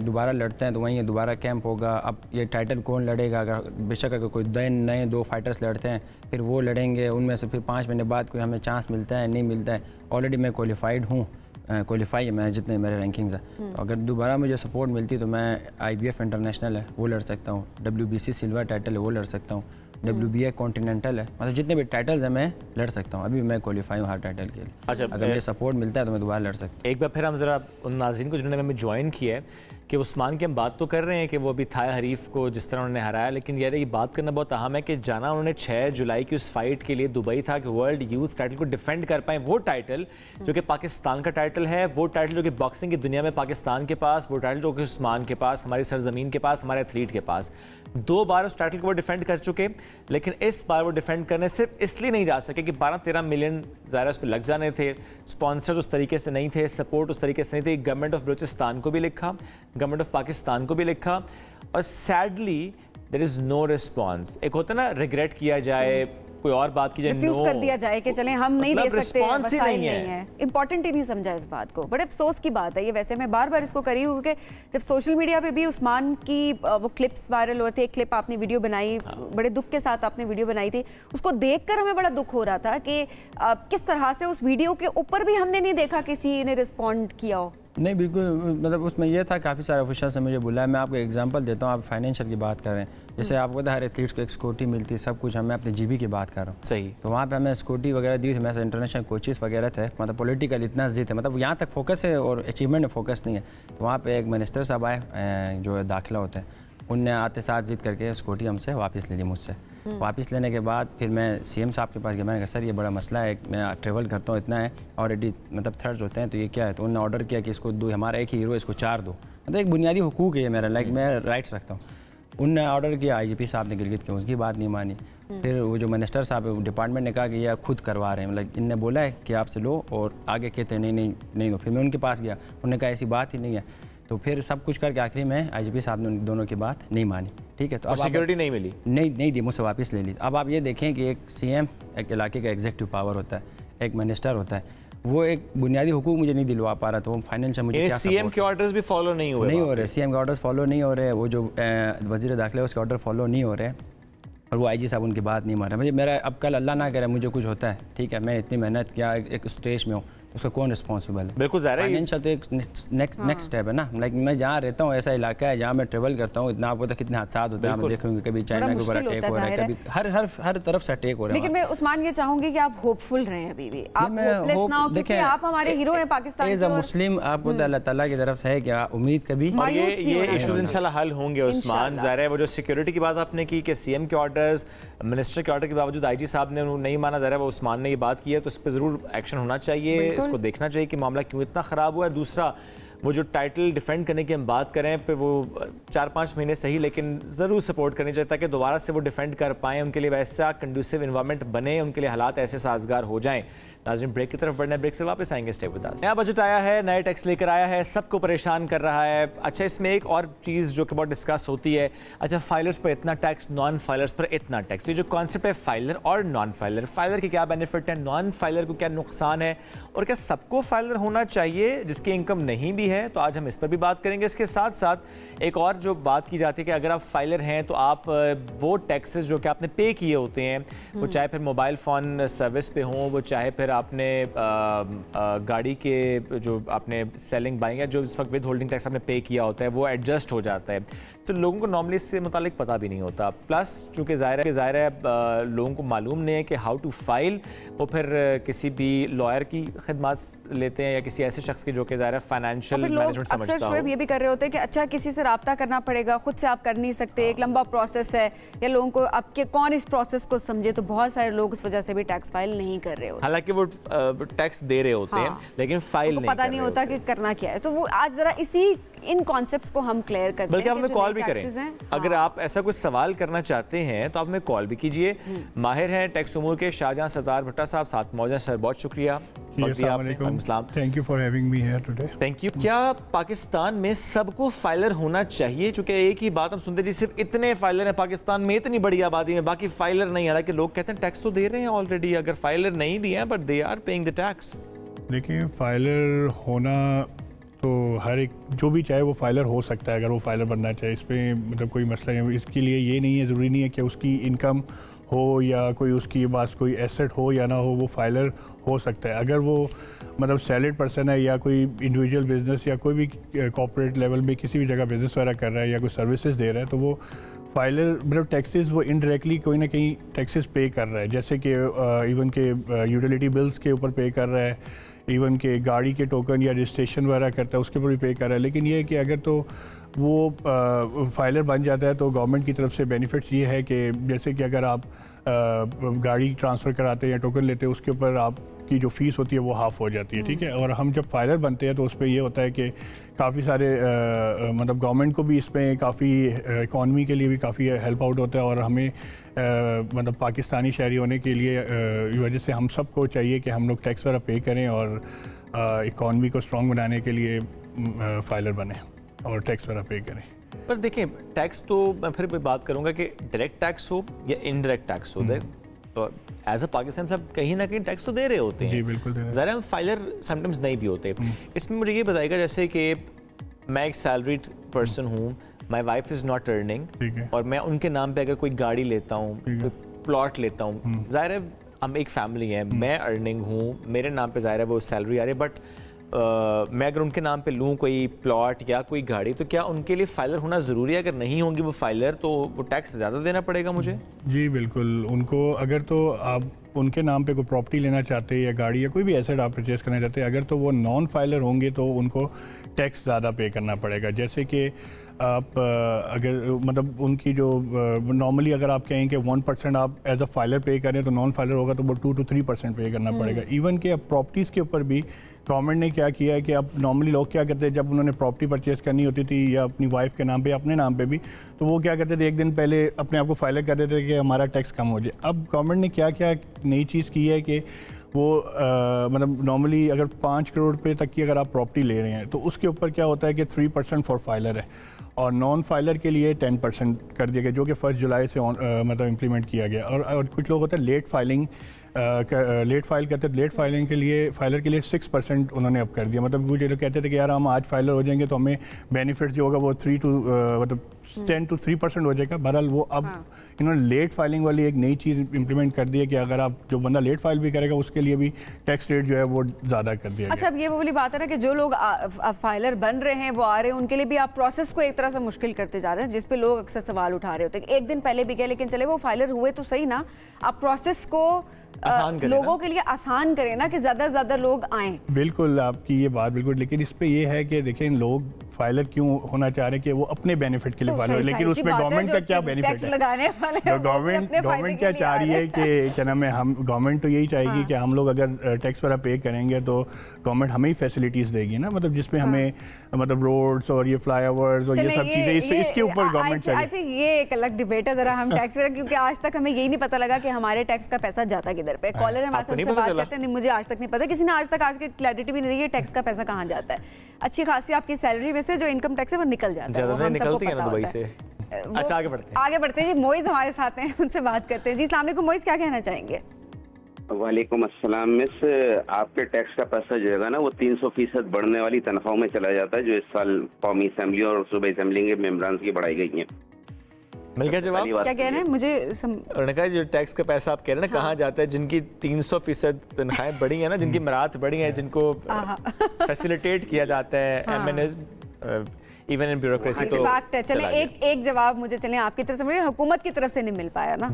[SPEAKER 5] दोबारा लड़ते हैं तो वहीं दोबारा कैंप होगा। अब ये टाइटल कौन लड़ेगा, अगर बेशक अगर कोई नए 2 फाइटर्स लड़ते हैं फिर वो लड़ेंगे, उनमें से फिर 5 महीने बाद कोई हमें चांस मिलता है नहीं मिलता है। ऑलरेडी मैं क्वालिफाइड हूँ, क्वालिफाई है मैं, जितने मेरे रैंकिंग्स हैं, तो अगर दोबारा मुझे सपोर्ट मिलती तो मैं IBF इंटरनेशनल है वो लड़ सकता हूँ, WBC सिल्वर टाइटल है वो लड़ सकता हूँ, WBA कॉन्टिनेंटल है, मतलब जितने भी टाइटल्स हैं मैं लड़ सकता हूँ। अभी मैं क्वालिफाई हूँ हर टाइटल के लिए।
[SPEAKER 2] अच्छा,
[SPEAKER 5] अगर मुझे सपोर्ट मिलता है तो मैं दोबारा लड़ सकता हूँ।
[SPEAKER 2] एक बार फिर हम ज़रा उन नाज़रीन को जिन्होंने हमें ज्वाइन किया है कि उस्मान की हम बात तो कर रहे हैं कि वो अभी था हरीफ को जिस तरह उन्होंने हराया, लेकिन यार ये बात करना बहुत अहम है कि जाना उन्होंने 6 जुलाई की उस फाइट के लिए दुबई था कि वर्ल्ड यूथ टाइटल को डिफेंड कर पाए, वो टाइटल जो कि पाकिस्तान का टाइटल है, वो टाइटल जो कि बॉक्सिंग की दुनिया में पाकिस्तान के पास, वो टाइटल जो कि उस्मान के पास, हमारी सरजमीन के पास, हमारे एथलीट के पास, 2 बार उस टाइटल को वो डिफेंड कर चुके। लेकिन इस बार वो डिफेंड करने सिर्फ इसलिए नहीं जा सके कि 12-13 मिलियन ज़ाहिर उस पर लग जाने थे, स्पॉन्सर्स उस तरीके से नहीं थे, सपोर्ट उस तरीके से नहीं थी। गवर्नमेंट ऑफ बलूचिस्तान को भी लिखा, गवर्नमेंट ऑफ पाकिस्तान को भी लिखा, और sadly there is no response. एक होता है ना रिग्रेट किया जाए, कोई और बात की जाए,
[SPEAKER 1] रिफ्यूज कर दिया जाए कि चलें हम नहीं दे सकते,
[SPEAKER 2] रिस्पॉन्स ही नहीं है,
[SPEAKER 1] इंपॉर्टेंट ही नहीं समझा इस बात को। बड़े अफसोस की बात है ये। वैसे मैं बार बार इसको करी हूँ कि जब सोशल मीडिया पे भी उस्मान की वो क्लिप्स वायरल हुए थे, एक क्लिप आपने वीडियो बनाई, बड़े दुख के साथ आपने वीडियो बनाई थी, उसको देखकर हमें बड़ा दुख हो रहा था कि किस तरह से उस वीडियो के ऊपर भी हमने नहीं देखा किसी ने रिस्पॉन्ड किया हो।
[SPEAKER 5] नहीं बिल्कुल, मतलब उसमें यह था काफ़ी सारे ऑफिसर्स ने मुझे बुलाया। मैं आपको एग्जांपल देता हूँ, आप फाइनेंशियल की बात कर रहे हैं, जैसे आपको पता है हर एथलीट्स को एक स्कूटी मिलती है, सब कुछ। मैं अपने GB की बात कर रहा हूँ,
[SPEAKER 2] सही,
[SPEAKER 5] तो वहाँ पे हमें स्कूटी वगैरह दी थी, मैं इंटरनेशनल कोचेस वगैरह थे, मतलब पॉलिटिकल इतना जिद है, मतलब यहाँ तक फोकस है और अचीवमेंट में फोकस नहीं है। तो वहाँ पर एक मिनिस्टर साहब आए जो दाखिला होते हैं, उनने आते साथ जिद करके स्कूटी हमसे वापस ले ली मुझसे। वापस लेने के बाद फिर मैं CM साहब के पास गया, मैंने कहा सर ये बड़ा मसला है, मैं ट्रेवल करता हूँ इतना है, ऑलरेडी मतलब थर्ड्स होते हैं, तो ये क्या है? तो उन्होंने ऑर्डर किया कि इसको 2, हमारा एक ही हीरो, इसको 4 दो, मतलब एक बुनियादी हुकूक है ये मेरा, मैं राइट्स रखता हूँ। उनने ऑर्डर किया, IGP साहब ने गिरगित के उसकी बात नहीं मानी। फिर वो जो मिनिस्टर साहब डिपार्टमेंट ने कहा कि ये खुद करवा रहे हैं, मतलब इनने बोला है कि आपसे लो, और आगे कहते नहीं दो। फिर मैं उनके पास गया, उन्होंने कहा ऐसी बात ही नहीं है। तो फिर सब कुछ करके आखिरी में IGP साहब ने उन दोनों की बात नहीं मानी, ठीक है। तो अब
[SPEAKER 2] सिक्योरिटी नहीं मिली,
[SPEAKER 5] नहीं दी, मुझसे वापस ले ली। अब आप ये देखें कि एक CM एक इलाके का एग्जीक्यूटिव पावर होता है, एक मिनिस्टर होता है, वो एक बुनियादी हुकूक मुझे नहीं दिलवा पा रहा, तो वो फाइनेंशियल मुझे
[SPEAKER 2] CM के ऑर्डर्स भी फॉलो नहीं हो रहे,
[SPEAKER 5] CM के ऑर्डर्स फॉलो नहीं हो रहे, वो जो वज़ीर दाखिला है उसके ऑर्डर फॉलो नहीं हो रहे, और वो IG साहब उनकी बात नहीं मान रहे। मुझे मेरा अब कल अल्लाह ना करे मुझे कुछ होता है, ठीक है, मैं इतनी मेहनत किया, एक स्टेज में हूँ, उसका कौन रिस्पॉन्सिबल है?
[SPEAKER 2] बिल्कुल ज़ाहिर है,
[SPEAKER 5] फाइनेंशियल तो एक नेक्स्ट स्टेप है ना। लाइक मैं जहाँ रहता हूँ ऐसा इलाका है जहाँ मैं ट्रेवल करता हूँ, इतना आपको तो कितने हादसा होते हैं, आप देखेंगे कभी चाइना के ऊपर अटैक हो रहा है, कभी हर तरफ से अटैक हो रहा है।
[SPEAKER 1] लेकिन मैं उस्मान ये चाहूंगी कि आप होपफुल रहें अभी भी, आप होपलेस ना हो, क्योंकि आप हमारे हीरो हैं पाकिस्तान के।
[SPEAKER 5] मुस्लिम आपको तो अल्लाह ताला की तरफ से है कि उम्मीद कभी
[SPEAKER 2] और ये इश्यूज इंशाल्लाह हल होंगे उस्मान। ज़ाहिर है वो जो सिक्योरिटी की बात आपने की कि सीएम के ऑर्डर्स, मिनिस्टर के ऑर्डर के बावजूद आईजी साहब ने नहीं माना, ज़ाहिर है वो उस्मान ने ये बात की है, तो इस पर ज़रूर एक्शन होना चाहिए, इसको देखना चाहिए कि मामला क्यों इतना ख़राब हुआ है। दूसरा वो जो टाइटल डिफेंड करने की हम बात करें पे वो 4-5 महीने सही, लेकिन ज़रूर सपोर्ट करनी चाहिए ताकि दोबारा से वो डिफेंड कर पाएँ, उनके लिए वैसा कंडूसिव इन्वायरमेंट बने, उनके लिए हालात ऐसे साजगार हो जाएँ। नाज़रीन ब्रेक की तरफ बढ़ना है, ब्रेक से वापस आएंगे, स्टे विद अस। नया बजट आया है, नए टैक्स लेकर आया है, सबको परेशान कर रहा है। अच्छा, इसमें एक और चीज़ जो कि बहुत डिस्कस होती है, अच्छा फाइलर्स पर इतना टैक्स, नॉन फाइलर्स पर इतना टैक्स, तो ये जो कॉन्सेप्ट है फाइलर और नॉन फाइलर, फाइलर के क्या बेनिफिट है, नॉन फाइलर को क्या नुकसान है, और क्या सबको फाइलर होना चाहिए जिसकी इनकम नहीं भी है, तो आज हम इस पर भी बात करेंगे। इसके साथ साथ एक और जो बात की जाती है कि अगर आप फाइलर हैं तो आप वो टैक्सेस जो कि आपने पे किए होते हैं, वो चाहे फिर मोबाइल फ़ोन सर्विस पे हों, वो चाहे फिर आपने गाड़ी के जो आपने सेलिंग बाइंग है, जो इस वक्त विद होल्डिंग टैक्स आपने पे किया होता है, वो एडजस्ट हो जाता है। तो लोगों को नॉर्मली इससे मुतालिक पता भी नहीं होता। प्लस चूँकि ज़ाहिर है लोगों को मालूम नहीं है कि हाउ टू फाइल, वो फिर किसी भी लॉयर की खिदमत लेते हैं या किसी ऐसे शख्स की जो कि ज़ाहिर है फाइनेंशियल मैनेजमेंट समझता हो।
[SPEAKER 1] ये भी कर रहे होते हैं कि अच्छा किसी से रब्ता करना पड़ेगा, खुद से आप कर नहीं सकते, एक लंबा प्रोसेस है, या लोगों को आपके कौन इस प्रोसेस को समझे, तो बहुत सारे लोग उस वजह से भी टैक्स फाइल नहीं कर रहे होते।
[SPEAKER 2] हालांकि वो टैक्स दे रहे होते हैं लेकिन फाइल नहीं
[SPEAKER 1] पता नहीं होता कि करना क्या है। तो वो आज जरा इसी इन कॉन्सेप्ट्स को हम क्लियर करते हैं,
[SPEAKER 2] बल्कि आप हमें कॉल भी करें। अगर आप ऐसा कुछ सवाल करना चाहते हैं तो आप हमें कॉल भी कीजिए। माहिर हैं टैक्स उमूर के शाहजहां सत्तार भट्टा साहब साथ मौजूद हैं। सर बहुत शुक्रिया।
[SPEAKER 6] Thank you for having me here today.
[SPEAKER 2] Thank you. क्या पाकिस्तान में सबको फाइलर होना चाहिए? क्योंकि एक ही बात हम सुनते जी सिर्फ इतने फाइलर हैं पाकिस्तान में, इतनी बड़ी आबादी में, बाकी फाइलर नहीं। हालांकि लोग कहते हैं टैक्स तो दे रहे हैं ऑलरेडी, अगर फाइलर नहीं भी हैं but they are paying the tax.
[SPEAKER 6] देखिए फाइलर होना तो हर एक जो भी चाहे वो फाइलर हो सकता है, अगर वो फाइलर बनना चाहे, इस पर मतलब कोई मसला नहीं। इसके लिए ये नहीं है, ज़रूरी नहीं है कि उसकी इनकम हो या कोई उसकी पास कोई एसेट हो या ना हो, वो फाइलर हो सकता है। अगर वो मतलब सैलरीड पर्सन है या कोई इंडिविजुअल बिजनेस या कोई भी कॉर्पोरेट लेवल में किसी भी जगह बिजनेस वगैरह कर रहा है या कोई सर्विसेज दे रहा है, तो वो फाइलर मतलब टैक्सेस वो इनडायरेक्टली कोई ना कहीं टैक्सेस पे कर रहा है। जैसे कि इवन के यूटिलिटी बिल्स के ऊपर पे कर रहा है, इवन के गाड़ी के टोकन या रजिस्ट्रेशन वगैरह करता है उसके ऊपर भी पे कर रहा है। लेकिन ये है कि अगर तो वो फाइलर बन जाता है तो गवर्नमेंट की तरफ से बेनिफिट्स ये है कि जैसे कि अगर आप गाड़ी ट्रांसफ़र कराते हैं या टोकन लेते हैं, उसके ऊपर आपकी जो फ़ीस होती है वो हाफ़ हो जाती है, ठीक है। और हम जब फाइलर बनते हैं तो उस पर ये होता है कि काफ़ी सारे मतलब गवर्नमेंट को भी इसमें काफ़ी इकॉनमी के लिए भी काफ़ी हेल्प आउट होता है, और हमें मतलब पाकिस्तानी शहरी होने के लिए वजह से हम सबको चाहिए कि हम लोग टैक्स वगैरह पे करें और इकॉनमी को स्ट्रॉन्ग बनाने के लिए फाइलर बने और टैक्स वगैरह पे करें।
[SPEAKER 2] पर देखिए टैक्स तो मैं फिर भी बात करूंगा कि डायरेक्ट टैक्स हो या इनडायरेक्ट टैक्स हो, तो एज अ पाकिस्तान सब कहीं ना कहीं टैक्स तो दे रहे होते हैं।
[SPEAKER 6] जी बिल्कुल दे रहे हैं।
[SPEAKER 2] ज़रा हम फाइलर समटाइम्स नहीं भी होते। इसमें मुझे ये बताइएगा जैसे कि मैं एक सैलरीड पर्सन हूँ, my wife is not earning, और मैं उनके नाम पे अगर कोई गाड़ी लेता हूँ, कोई प्लॉट लेता हूँ, ज़ाहिर है हम एक फैमिली है, मैं अर्निंग हूँ, मेरे नाम पे ज़ाहिर है वो सैलरी आ रही है, बट मैं अगर उनके नाम पे लूँ कोई प्लॉट या कोई गाड़ी, तो क्या उनके लिए फाइलर होना ज़रूरी है? अगर नहीं होंगी वो फाइलर तो वो टैक्स ज़्यादा देना पड़ेगा मुझे?
[SPEAKER 6] जी बिल्कुल। उनको अगर तो आप उनके नाम पे कोई प्रॉपर्टी लेना चाहते हैं या गाड़ी या कोई भी एसेट आप परचेज़ करना चाहते हैं, अगर तो वो नॉन फाइलर होंगे तो उनको टैक्स ज़्यादा पे करना पड़ेगा। जैसे कि आप अगर मतलब उनकी जो नॉर्मली अगर आप कहें कि 1% आप एज अ फाइलर पे करें तो नॉन फाइलर होगा तो वो 2 to 3% पे करना पड़ेगा। इवन कि अब प्रॉपर्टीज़ के ऊपर भी गवर्नमेंट ने क्या किया है कि अब नॉर्मली लोग क्या करते हैं, जब उन्होंने प्रॉपर्टी परचेज़ करनी होती थी या अपनी वाइफ के नाम पे अपने नाम पे भी, तो वो क्या करते थे एक दिन पहले अपने आप को फाइलर कर देते थे कि हमारा टैक्स कम हो जाए। अब गवर्नमेंट ने क्या क्या नई चीज़ की है कि वो मतलब नॉर्मली अगर 5 करोड़ रुपए तक की अगर आप प्रॉपर्टी ले रहे हैं तो उसके ऊपर क्या होता है कि 3% फॉर फाइलर है, और नॉन फाइलर के लिए 10% कर दिया गया, जो कि 1 जुलाई से मतलब इम्प्लीमेंट किया गया। और कुछ लोग होते हैं लेट फाइलिंग, लेट फाइल करते हैं, लेट फाइलिंग के लिए फाइलर के लिए 6% उन्होंने अब कर दिया। मतलब वो जो लोग कहते थे कि यार हम आज फाइलर हो जाएंगे तो हमें बेनिफिट जो होगा वो 10 to 3% हो जाएगा। बहरहाल वो अब इन्होंने लेट फाइलिंग वाली एक नई चीज़ इंप्लीमेंट कर दी है कि अगर आप जो बंदा लेट फाइल भी करेगा उसके लिए भी टैक्स रेट जो है वो ज़्यादा कर दिया।
[SPEAKER 1] अच्छा, अब ये वो वाली बात है ना कि जो लोग फाइलर बन रहे हैं, वो आ रहे हैं, उनके लिए भी आप प्रोसेस को एक तरह से मुश्किल करते जा रहे हैं, जिस पे लोग अक्सर सवाल उठा रहे होते हैं। एक दिन पहले भी गए, लेकिन चले वो फाइलर हुए तो सही ना, आप प्रोसेस को लोगों के लिए आसान करें ना, कि ज़्यादा से ज़्यादा लोग आएँ।
[SPEAKER 6] बिल्कुल आपकी ये बात बिल्कुल, लेकिन इस पे ये है कि देखें लोग फाइलर क्यों होना चाह रहे हैं कि वो अपने बेनिफिट के लिए फाइलर हो, लेकिन उसमें गवर्नमेंट का क्या बेनिफिट है? तो गवर्नमेंट क्या चाह रही है कि क्या नाम है, हम गवर्नमेंट तो यही चाहेगी कि हम लोग अगर टैक्स वगैरह पे करेंगे तो गवर्नमेंट हमें ही फैसिलिटीज़ देगी ना, मतलब जिसमें हमें मतलब रोड्स और ये फ्लाईओवर्स और ये सब चीज़ें, इसके ऊपर गवर्नमेंट चाहिए।
[SPEAKER 1] आई थिंक ये एक अलग डिबेट है जरा हम टैक्स वगैरह, क्योंकि आज तक हमें यही नहीं पता लगा कि हमारे टैक्स का पैसा जाता किधर पे। कॉलर हमारे साथ बात करते हैं, मुझे आज तक नहीं पता, किसी ने आज तक क्लैरिटी भी नहीं दी टैक्स का पैसा कहाँ जाता है। अच्छी खासी आपकी सैलरी में से जो इनकम टैक्स है वो निकल जाता है, वो हम सबको पता होता है। अच्छा, आगे बढ़ते हैं जी। मोइज हमारे साथ हैं, उनसे बात करते हैं जी। अस्सलाम वालेकुम मोइज, क्या कहना चाहेंगे?
[SPEAKER 7] वालेकुम अस्सलाम। मिस, आपके टैक्स का पैसा जो है ना वो 300% बढ़ने वाली तनख्वाहों में चला जाता है, जो इस साल कौमी असेंबली और सूबाई असेंबली के मेंबरान की बढ़ाई गई है।
[SPEAKER 2] मिल गया जवाब?
[SPEAKER 1] क्या कह रहे हैं? मुझे
[SPEAKER 2] उन्होंने कहा जो टैक्स का पैसा आप कह रहे हैं ना, कहाँ जाता है? जिनकी 300% तनख्वाहें बढ़ी है ना, जिनकी मरात बढ़ी है, जिनको फैसिलिटेट किया जाता है एमएनएस इवन इन ब्यूरोक्रेसी, तो
[SPEAKER 1] फैक्ट है। चले एक जवाब मुझे चले आपकी तरफ से मिले, हुकूमत की तरफ से नहीं मिल पाया ना।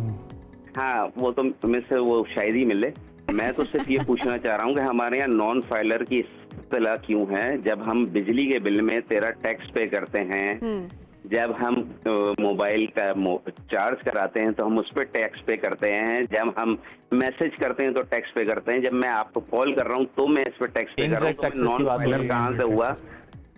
[SPEAKER 7] हाँ, वो तो मिस वो शायद ही मिले। मैं तो सिर्फ ये पूछना चाह रहा हूँ कि हमारे यहाँ नॉन फाइलर की इस्तेला क्यों है? जब हम बिजली के बिल में तेरा टैक्स पे करते हैं, जब हम मोबाइल का चार्ज कराते हैं तो हम उस पर टैक्स पे करते हैं, जब हम मैसेज करते हैं तो टैक्स पे करते हैं, जब मैं आपको कॉल कर रहा हूँ तो मैं इस पर टैक्स पे कर रहा हूँ, तो नॉन फाइलर कहाँ से हुआ?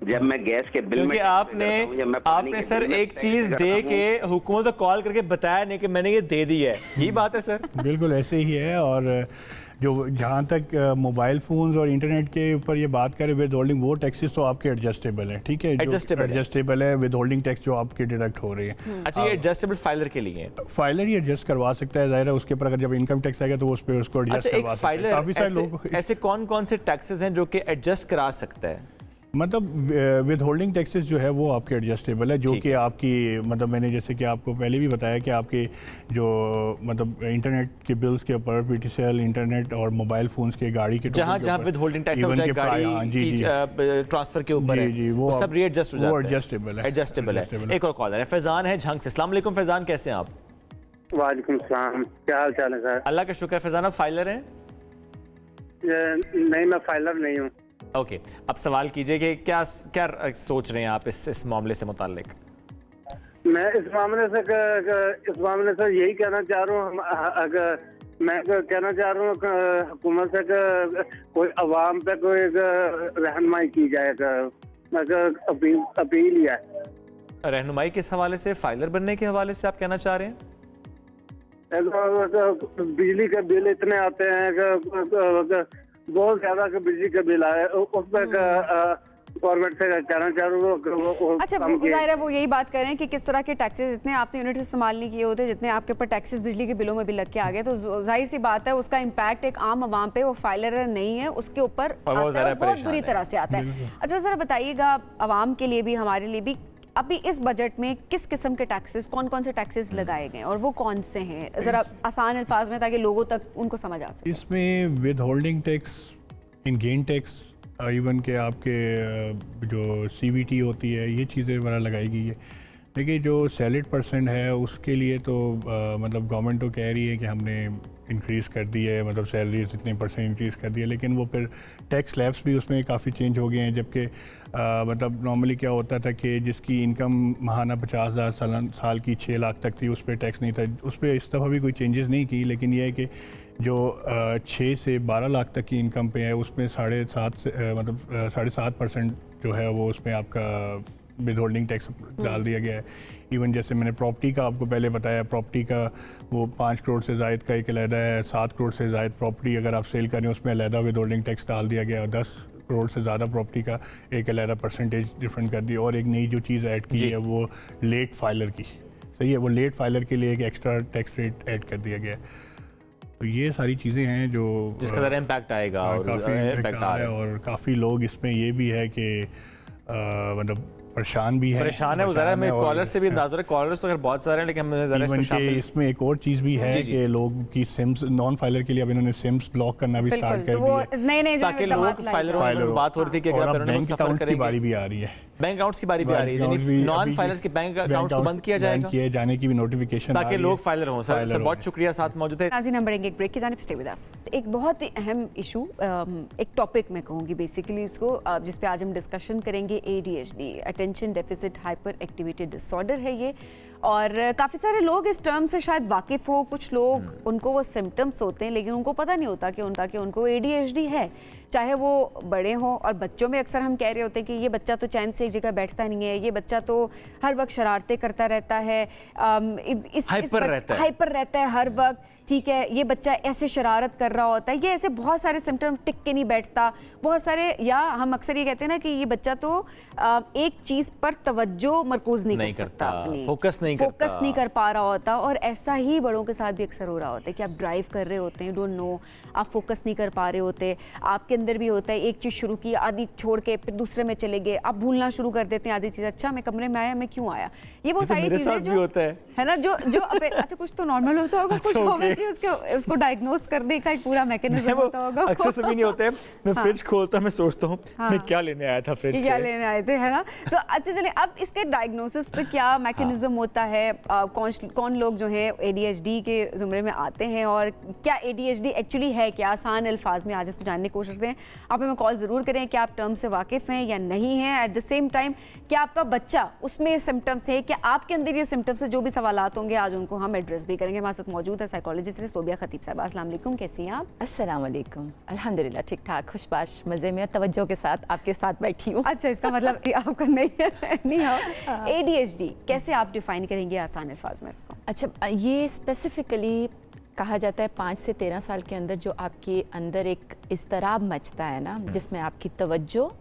[SPEAKER 7] जब मैं गैस के बिल में
[SPEAKER 2] आपने सर एक चीज दे के हुकूमत को कॉल करके बताया नहीं कि मैंने ये दे दी है, यही बात है सर? बिल्कुल ऐसे ही है। और जो जहाँ तक मोबाइल फोन्स और इंटरनेट के ऊपर ये बात करें विद होल्डिंग, वो टैक्सेस तो आपके एडजस्टेबल है, ठीक है, एडजस्टेबल है विद होल्डिंग टैक्स जो आपके डिडक्ट हो रही है। अच्छा, ये एडजस्टेबल फाइलर के लिए?
[SPEAKER 6] फाइलर ही एडजस्ट करवा सकता है, जाहिर है उसके ऊपर अगर जब इनकम टैक्स आएगा तो उस पर उसको एडजस्ट करवा सकता है। काफी सारे लोग
[SPEAKER 2] ऐसे कौन कौन से टैक्सेस हैं जो कि एडजस्ट करा सकता है?
[SPEAKER 6] मतलब विद होल्डिंग टैक्सेस जो है वो आपके एडजस्टेबल है, जो कि आपकी मतलब मैंने जैसे कि आपको पहले भी बताया कि आपके जो मतलब इंटरनेट के बिल्स के ऊपर पीटीसीएल इंटरनेट और मोबाइल फोन्स के गाड़ी के
[SPEAKER 2] जहाँ विद होल्डिंग टैक्स हो जाए गाड़ी की ट्रांसफर के ऊपर है, जी वो सब रीएडजस्ट हो जाता है, वो एडजस्टेबल है। एक और कॉलर है, फैजान है झंग से। अस्सलाम वालेकुम फैजान, कैसे हैं आप?
[SPEAKER 8] वालेकुम सलाम, क्या हाल चाल है सर?
[SPEAKER 2] अल्लाह का शुक्र। फैजान आप फाइलर हैं?
[SPEAKER 8] नहीं, मैं फाइलर नहीं हूँ।
[SPEAKER 2] ओके, अब सवाल कीजिए कि क्या सोच रहे हैं आप इस मामले से मुताल्लिक?
[SPEAKER 8] मैं इस मामले से यही कहना चाह रहा हूँ, मैं कहना चाह रहा हूँ हुकूमत से कोई अवाम पे कोई रहनुमाई की जाए, अपील है।
[SPEAKER 2] रहनुमाई किस हवाले से? फाइलर बनने के हवाले से आप कहना चाह रहे हैं?
[SPEAKER 8] बिजली के बिल इतने आते हैं, बहुत ज्यादा बिजली का बिल आया, उस पर गवर्नमेंट से कहना चाह रहा हूँ।
[SPEAKER 1] अच्छा, जाहिर है वो यही बात कर रहे हैं कि किस तरह के टैक्सेस, जितने आपने यूनिट इस्तेमाल नहीं किए होते, जितने आपके ऊपर टैक्सेस बिजली के बिलों में भी लग के आ गए, तो जाहिर सी बात है उसका इम्पैक्ट एक आम आवाम पे, वो फाइलर नहीं है उसके ऊपर बहुत बुरी तरह से आता है। अच्छा जरा बताइएगा, आवाम के लिए भी हमारे लिए भी अभी इस बजट में किस किस्म के टैक्सेस, कौन कौन से टैक्सेस लगाए गए और वो कौन से हैं, ज़रा आसान अल्फाज में ताकि लोगों तक उनको समझ आ सके।
[SPEAKER 6] इसमें with holding tax, in gain tax, even के आपके जो CVT होती है, ये चीज़ें वगैरह लगाई गई है। देखिए जो सैलरीड पर्सन है उसके लिए तो मतलब गवर्नमेंट तो कह रही है कि हमने इंक्रीज़ कर दी है, मतलब सैलरीज इतने % इंक्रीज़ कर दी है, लेकिन वो फिर टैक्स स्लैब्स भी उसमें काफ़ी चेंज हो गए हैं। जबकि मतलब नॉर्मली क्या होता था कि जिसकी इनकम माहाना 50,000 साल की 6 लाख तक थी, उस पर टैक्स नहीं था, उस पर इस दफ़ा भी कोई चेंजेस नहीं की। लेकिन यह है कि जो 6 से 12 लाख तक की इनकम पे है उसमें 7.5% जो है वो उसमें आपका विद होल्डिंग टैक्स डाल दिया गया है। इवन जैसे मैंने प्रॉपर्टी का आपको पहले बताया, प्रॉपर्टी का वो 5 करोड़ से ज़ायद का एक अलहदा है, 7 करोड़ से ज़ायद प्रॉपर्टी अगर आप सेल करें उसमें अलहदा विद होल्डिंग टैक्स डाल दिया गया, और 10 करोड़ से ज़्यादा प्रॉपर्टी का एक अलग परसेंटेज डिफरेंट कर दी, और एक नई जो चीज़ ऐड की है वो लेट फाइलर की, सही है, वो लेट फाइलर के लिए एक एक्स्ट्रा टैक्स रेट ऐड कर दिया गया है। तो ये सारी चीज़ें हैं जो
[SPEAKER 2] जिसका ज़रा इम्पैक्ट आएगा और
[SPEAKER 6] काफ़ी इम्पैक्ट आ रहा है, और काफ़ी लोग इसमें ये भी है कि मतलब परेशान भी है
[SPEAKER 2] वो ज़रा हमें कॉलर से भी अंदाज़ा है, कॉलर्स तो अगर बहुत सारे हैं लेकिन हमें ज़रा
[SPEAKER 6] इसमें एक और चीज़ भी है कि लोग की सिम्स नॉन फाइलर के लिए अब इन्होंने सिम्स ब्लॉक करना भी स्टार्ट कर दिया,
[SPEAKER 2] ताकि लोग फाइलर बात हो रही थी कि अगर
[SPEAKER 6] बैंक अकाउंट की बारी भी आ रही है,
[SPEAKER 2] बैंक अकाउंट्स की बारी भी आ रही है, नॉन फाइलर्स के बैंक अकाउंट्स को बंद किया जाएगा,
[SPEAKER 6] किए जाने की भी नोटिफिकेशन
[SPEAKER 2] ताकि लोग फाइलर हों। सर बहुत शुक्रिया, साथ मौजूद है
[SPEAKER 1] नाज़रीन, हम बढ़ेंगे एक ब्रेक की जानिब, स्टे विद अस। एक बहुत ही अहम इशू, एक टॉपिक मैं कहूँगी बेसिकली इसको, जिस पे आज हम डिस्कशन करेंगे, ADHD, attention deficit hyper activity disorder है ये, और काफ़ी सारे लोग इस टर्म से शायद वाकिफ़ हो, कुछ लोग उनको वो सिम्टम्स होते हैं लेकिन उनको पता नहीं होता कि उनको ADHD है, चाहे वो बड़े हों, और बच्चों में अक्सर हम कह रहे होते हैं कि ये बच्चा तो चैन से एक जगह बैठता नहीं है, ये बच्चा तो हर वक्त शरारतें करता रहता है, हाइपर रहता है हर वक्त, ठीक है, ये बच्चा ऐसे शरारत कर रहा होता है, ये ऐसे बहुत सारे सिम्टम, टिक के नहीं बैठता, बहुत सारे, या हम अक्सर ये कहते हैं ना कि ये बच्चा तो एक चीज़ पर तवज्जो मरकूज नहीं कर सकता, अपनी फोकस नहीं कर पा रहा होता, और ऐसा ही बड़ों के साथ भी अक्सर हो रहा होता है कि आप ड्राइव कर रहे होते हैं, डोंट नो, आप फोकस नहीं कर पा रहे होते, आपके अंदर भी होता है, एक चीज़ शुरू की, आधी छोड़ के फिर दूसरे में चले गए, आप भूलना शुरू कर देते हैं आधी चीज़, अच्छा मैं कमरे में आया, मैं क्यों आया, ये वो सारी चीज़ें जो होता है ना, जो अच्छा कुछ तो नॉर्मल होता होगा, कुछ उसको डायग्नोस करने का एक पूरा मैकेनिज्म होता होगा।
[SPEAKER 2] अक्सर सभी नहीं होते, मैं फ्रिज खोलता हूं, मैं सोचता हूं मैं क्या लेने आया था फ्रिज से,
[SPEAKER 1] क्या लेने आए थे, है ना। तो अच्छा चलिए, अब इसके डायग्नोसिस पे क्या मैकेनिज्म होता है, कौन लोग जो है ADHD के जुमरे में आते हैं, और क्या ADHD एक्चुअली है क्या, आसान अल्फाज में आज इसको जानने की कोशिश करते हैं। आप हमें कॉल ज़रूर करें कि आप टर्म से वाकिफ़ हैं या नहीं हैं, एट द सेम टाइम क्या आपका बच्चा उसमें सिम्टम्स है, क्या आपके अंदर ये सिम्टम्स है, जो भी सवालात होंगे आज उनको हम एड्रेस भी करेंगे। हमारे साथ मौजूद है साइकोलॉजिस्ट सोबिया खतीब साहब। अस्सलाम वालेकुम, कैसी हैं आप?
[SPEAKER 9] अस्सलाम वालेकुम, अल्हम्दुलिल्लाह ठीक ठाक, खुशबाश, मज़े में, तवज्जो के साथ आपके साथ बैठी हूँ।
[SPEAKER 1] अच्छा, इसका मतलब आपका नहीं है। ADHD कैसे आप डिफाइन करेंगे आसान अल्फाज में इसको?
[SPEAKER 9] अच्छा, ये स्पेसिफिकली कहा जाता है 5 से 13 साल के अंदर जो आपके अंदर एक इज़्तिराब मचता है ना, जिसमें आपकी तवज्जो,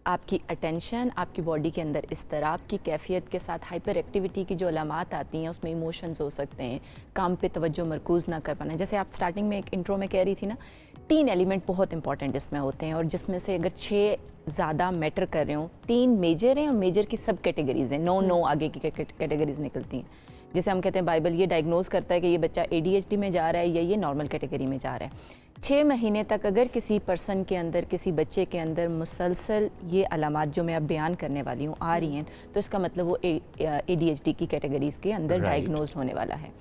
[SPEAKER 9] आपकी अटेंशन, आपकी बॉडी के अंदर इज़्तिराब की कैफियत के साथ हाइपर एक्टिविटी की जो अलामात आती हैं, उसमें इमोशंस हो सकते हैं, काम पे तवज्जो मरकूज़ ना कर पाना। जैसे आप स्टार्टिंग में एक इंट्रो में कह रही थी ना, 3 एलिमेंट बहुत इंपॉर्टेंट इसमें होते हैं, और जिसमें से अगर 6 ज़्यादा मैटर कर रहे हों, 3 मेजर हैं और मेजर की सब कैटेगरीज हैं, नो आगे की कैटेगरीज निकलती हैं। जैसे हम कहते हैं बाइबल ये डायग्नोज करता है कि ये बच्चा ADHD में जा रहा है या ये नॉर्मल कैटेगरी में जा रहा है। 6 महीने तक अगर किसी पर्सन के अंदर, किसी बच्चे के अंदर मुसलसल ये अलामात जो मैं अब बयान करने वाली हूँ आ रही हैं, तो इसका मतलब वो ADHD की कैटेगरीज के अंदर डायग्नोज होने वाला है।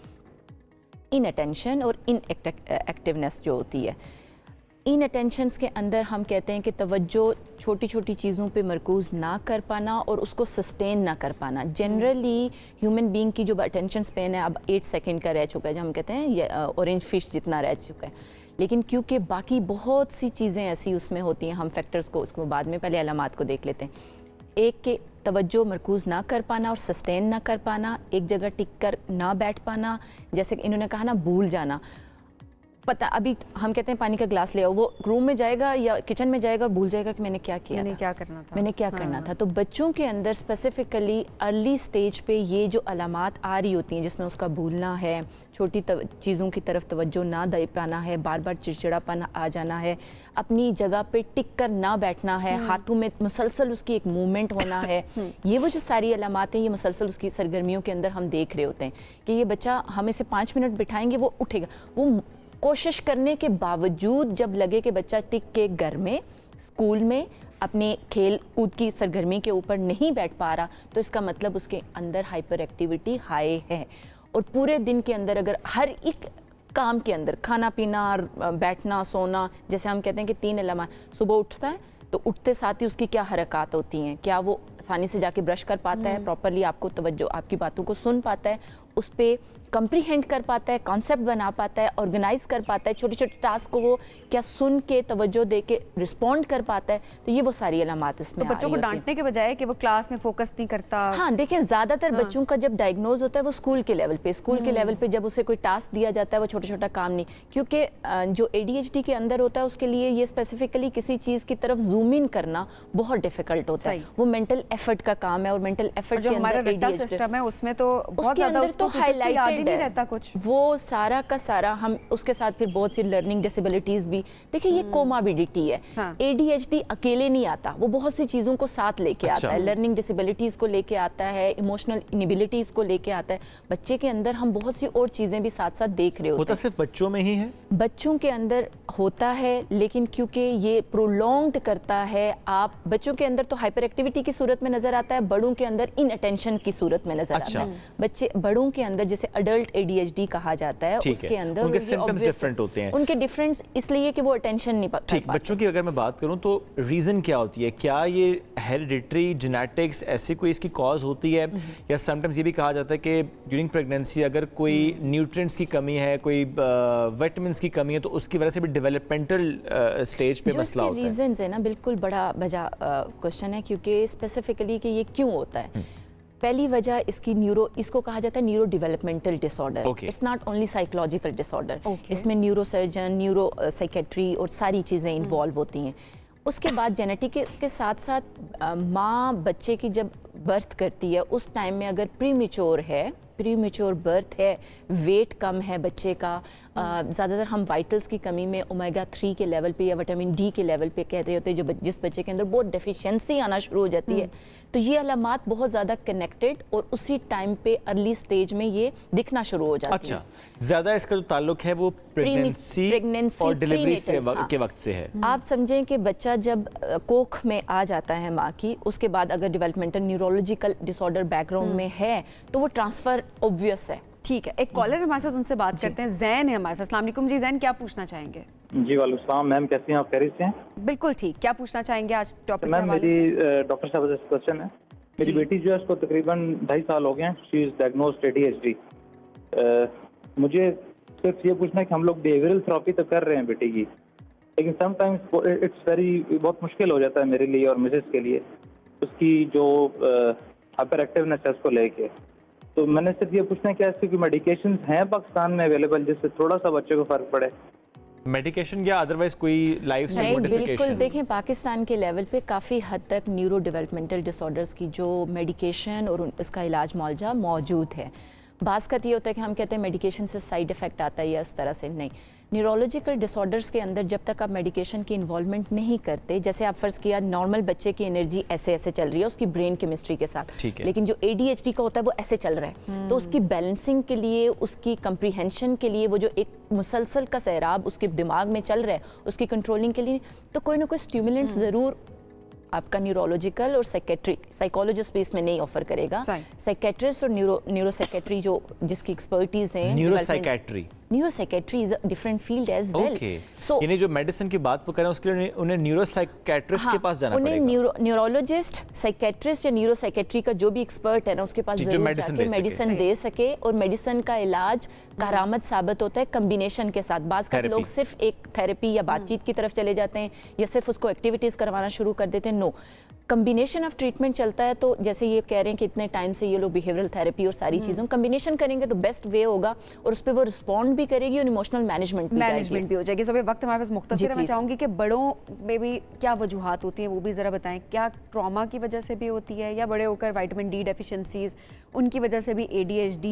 [SPEAKER 9] इन अटेंशन और इन एक्टिवनेस जो होती है, इन अटेंशंस के अंदर हम कहते हैं कि तवज्जो छोटी छोटी चीज़ों पे मरकूज़ ना कर पाना और उसको सस्टेन ना कर पाना। जनरली ह्यूमन बीइंग की जो अटेंशन स्पेन है अब 8 सेकंड का रह चुका है, जो हम कहते हैं ये ऑरेंज फिश जितना रह चुका है, लेकिन क्योंकि बाकी बहुत सी चीज़ें ऐसी उसमें होती हैं, हम फैक्टर्स को उसको बाद में पहले अलामात को देख लेते हैं। एक के तवज्जो मरकूज़ ना कर पाना और सस्टेन ना कर पाना, एक जगह टिक कर ना बैठ पाना, जैसे कि इन्होंने कहा ना भूल जाना, पता अभी हम कहते हैं पानी का ग्लास ले आओ, वो रूम में जाएगा या किचन में जाएगा और भूल जाएगा कि मैंने क्या किया, मैंने क्या करना था। तो बच्चों के अंदर स्पेसिफिकली अर्ली स्टेज पे ये जो अलामात आ रही होती हैं, जिसमें उसका भूलना है, छोटी चीज़ों की तरफ तवज्जो ना दे पाना है, बार बार चिड़चिड़ापन आ जाना है, अपनी जगह पे टिक कर ना बैठना है, हाथों में मुसलसल उसकी एक मूवमेंट होना है, ये वो जो सारी अलामात हैं, ये मुसलसल उसकी सरगर्मियों के अंदर हम देख रहे होते हैं कि ये बच्चा हम इसे 5 मिनट बिठाएंगे वो उठेगा, वो कोशिश करने के बावजूद जब लगे कि बच्चा टिक के घर में, स्कूल में, अपने खेल कूद की सरगर्मी के ऊपर नहीं बैठ पा रहा, तो इसका मतलब उसके अंदर हाइपर एक्टिविटी हाई है। और पूरे दिन के अंदर अगर हर एक काम के अंदर खाना पीना, बैठना, सोना, जैसे हम कहते हैं कि 3 अलामा, सुबह उठता है तो उठते साथ ही उसकी क्या हरकत होती हैं, क्या वो आसानी से जाके ब्रश कर पाता है, प्रॉपरली आपको तवज्जो, आपकी बातों को सुन पाता है, उस पर कंप्रीहेंड कर पाता है, कॉन्सेप्ट बना पाता है, ऑर्गेनाइज कर पाता है, छोटे छोटे टास्क को वो क्या सुन के तवज्जो दे के रिस्पॉन्ड कर पाता है, तो ये वो सारी अलामात इसमें
[SPEAKER 1] तो बच्चों को डांटने के बजाय कि वो क्लास में फोकस नहीं करता।
[SPEAKER 9] हाँ देखें, ज़्यादातर बच्चों का जब डायग्नोज होता है वो स्कूल के लेवल पे, जब उसे कोई टास्क दिया जाता है वो छोटा छोटा काम नहीं, क्योंकि जो ADHD के अंदर होता है उसके लिए ये स्पेसिफिकली किसी चीज़ की तरफ जूम इन करना बहुत डिफिकल्ट होता है, वो मेंटल एफर्ट का काम है, और मेंटल एफर्ट के अंदर ADHD
[SPEAKER 1] सिस्टम है उसमें तो बहुत
[SPEAKER 9] उसके
[SPEAKER 1] ज़्यादा
[SPEAKER 9] अंदर तो हाईलाइटेड
[SPEAKER 1] नहीं रहता कुछ,
[SPEAKER 9] वो सारा का सारा। हम उसके साथ फिर बहुत सी लर्निंग डिसेबिलिटीज भी, देखिए ये कोमाबिडिटी है। ADHD अकेले नहीं आता, वो बहुत सी चीज़ों को साथ लेके आता है, लर्निंग डिसेबिलिटीज को लेके आता है, इमोशनल इनिबिलिटीज को लेके आता है। बच्चे के अंदर हम बहुत सी और चीज़ें भी साथ साथ देख रहे होते हैं।
[SPEAKER 2] सिर्फ बच्चों में ही है?
[SPEAKER 9] बच्चों के अंदर होता है, लेकिन क्योंकि ये प्रोलॉन्ग्ड करता है, आप बच्चों के अंदर तो हाइपर एक्टिविटी की सूरत में नजर आता है, बड़ों के अंदर इनअटेंशन की सूरत में नजर आता है। बच्चे बड़ों के अंदर जैसे अडल्ट ADHD कहा जाता है, उसके अंदर
[SPEAKER 2] उनके सिम्पटम्स डिफरेंट होते हैं।
[SPEAKER 9] उनके डिफरेंस इसलिए कि वो अटेंशन नहीं पाते।
[SPEAKER 2] ठीक, बच्चों की अगर मैं बात करूं तो रीजन क्या होती है? क्या ये हेरिडिटरी जेनेटिक्स ऐसी कोई इसकी कॉज होती है, या समटाइम्स ये भी कहा जाता है कि ड्यूरिंग प्रेगनेंसी अगर कोई न्यूट्रिएंट्स की कमी है, कोई विटामिन्स की कमी है, तो उसकी वजह से भी डेवलपमेंटल स्टेज पे मसला होता है?
[SPEAKER 9] रीजंस है ना, बिल्कुल बड़ा वजह क्वेश्चन है, क्योंकि स्पेसिफिकली कि ये क्यों होता है। पहली वजह इसकी इसको कहा जाता है neuro developmental disorder. It's not only psychological disorder, इसमें न्यूरो सर्जन, न्यूरो साइकेट्री और सारी चीज़ें इन्वॉल्व होती हैं। उसके बाद जेनेटिक के साथ साथ माँ बच्चे की जब बर्थ करती है उस टाइम में अगर प्रीमेच्योर बर्थ है, वेट कम है बच्चे का, ज़्यादातर हम वाइटल्स की कमी में ओमेगा 3 के लेवल पे या विटामिन D के लेवल पे कह रहे होते हैं, जिस बच्चे के अंदर बहुत डेफिशिएंसी आना शुरू हो जाती है, तो ये अलामात बहुत ज़्यादा कनेक्टेड और उसी टाइम पे अर्ली स्टेज में ये दिखना शुरू हो जाती है।
[SPEAKER 2] ज़्यादा इसका जो ताल्लुक है वो प्रेगनेंसी और डिलीवरी के वक्त से है।
[SPEAKER 9] आप समझें कि बच्चा जब कोख में आ जाता है माँ की, उसके बाद अगर डेवलपमेंटल न्यूरोलॉजिकल डिसऑर्डर बैकग्राउंड में है तो वो ट्रांसफ़र ऑब्वियस है।
[SPEAKER 1] ठीक है, एक कॉलर हमारे साथ, उनसे बात करते हैं। जैन है हमारे साथ। अस्सलाम वालेकुम जी, जैन क्या पूछना चाहेंगे?
[SPEAKER 10] जी वालेकुम सलाम मैम, कैसी हैं आप? खैरियत से हैं?
[SPEAKER 1] बिल्कुल ठीक, क्या पूछना चाहेंगे आज टॉपिक
[SPEAKER 10] मैम? मेरी डॉक्टर साहब से क्वेश्चन है, मेरी बेटी जो है उसको तकरीबन 2.5 साल हो गए हैं, शी इज डायग्नोस्ड ADHD। मुझे सिर्फ ये पूछना है कि हम लोग बिहेवियरल थेरेपी तो कर रहे हैं बेटी की, लेकिन समटाइम्स इट्स बहुत मुश्किल हो जाता है मेरे लिए और मिसेस के लिए, उसकी जो हाइपर एक्टिवनेस है उसको लेके। तो मैंने सिर्फ ये पूछना है कि ऐसे कोई मेडिकेशंस हैं पाकिस्तान में अवेलेबल जिससे थोड़ा सा बच्चे को फर्क पड़े?
[SPEAKER 2] मेडिकेशन या अदरवाइज कोई लाइफ मॉडिफिकेशन?
[SPEAKER 9] बिल्कुल, देखें पाकिस्तान के लेवल पे काफ़ी हद तक न्यूरो डेवलपमेंटल डिसऑर्डर्स की जो मेडिकेशन और उसका इलाज मौजा मौजूद है। बात का ये होता है कि हम कहते हैं मेडिकेशन से साइड इफ़ेक्ट आता है या इस तरह से, नहीं। न्यूरोलॉजिकल डिसऑर्डर्स के अंदर जब तक आप मेडिकेशन की इन्वॉल्वमेंट नहीं करते, जैसे आप फ़र्ज़ किया नॉर्मल बच्चे की एनर्जी ऐसे ऐसे चल रही है उसकी ब्रेन केमिस्ट्री के साथ, लेकिन जो ADHD का होता है वो ऐसे चल रहा है, तो उसकी बैलेंसिंग के लिए, उसकी कंप्रीहेंशन के लिए, वो जो एक मुसलसल का सैराब उसके दिमाग में चल रहा है उसकी कंट्रोलिंग के लिए, तो कोई ना कोई स्टिमुलेंट्स ज़रूर आपका न्यूरोलॉजिकल और साइकोलॉजिस्ट भी इसमें नहीं ऑफर करेगा। साइकेट्रिस्ट और न्यूरो साइकेट्री जो जिसकी एक्सपर्टीज है, neuropsychiatry is a different field as well.
[SPEAKER 2] So यानी जो मेडिसिन की बात वो करें उसके लिए उन्हें न्यूरोसाइकेट्रिस्ट के पास जाना पड़ेगा।
[SPEAKER 9] उन्हें न्यूरोलॉजिस्ट, साइकेट्रिस्ट या न्यूरोसाइकेट्री का जो भी एक्सपर्ट है ना उसके पास जरूर जाके मेडिसिन दे सके, और मेडिसिन का इलाज करामत साबित होता है कम्बिनेशन के साथ। बाज़ का लोग सिर्फ एक थेरेपी या बातचीत की तरफ चले जाते हैं या सिर्फ उसको एक्टिविटीज करवाना शुरू कर देते हैं। नो, कम्बिनेशन ऑफ ट्रीटमेंट चलता है। तो जैसे ये कह रहे हैं कि इतने टाइम से ये लोग बिहेवियरल थेरेपी और सारी चीज़ों कम्बिनेशन करेंगे तो बेस्ट वे होगा, और उस पर वो रिस्पॉन्ड भी करेगी और इमोशनल मैनेजमेंट भी
[SPEAKER 1] हो जाएगी। सब वक्त हमारे पास मुख्तसर है, मैं चाहूँगी कि बड़ों में भी क्या वजूहात होती हैं वो भी ज़रा बताएं। क्या ट्रॉमा की वजह से भी होती है, या बड़े होकर विटामिन D डेफिशिएंसीज उनकी वजह से भी ADHD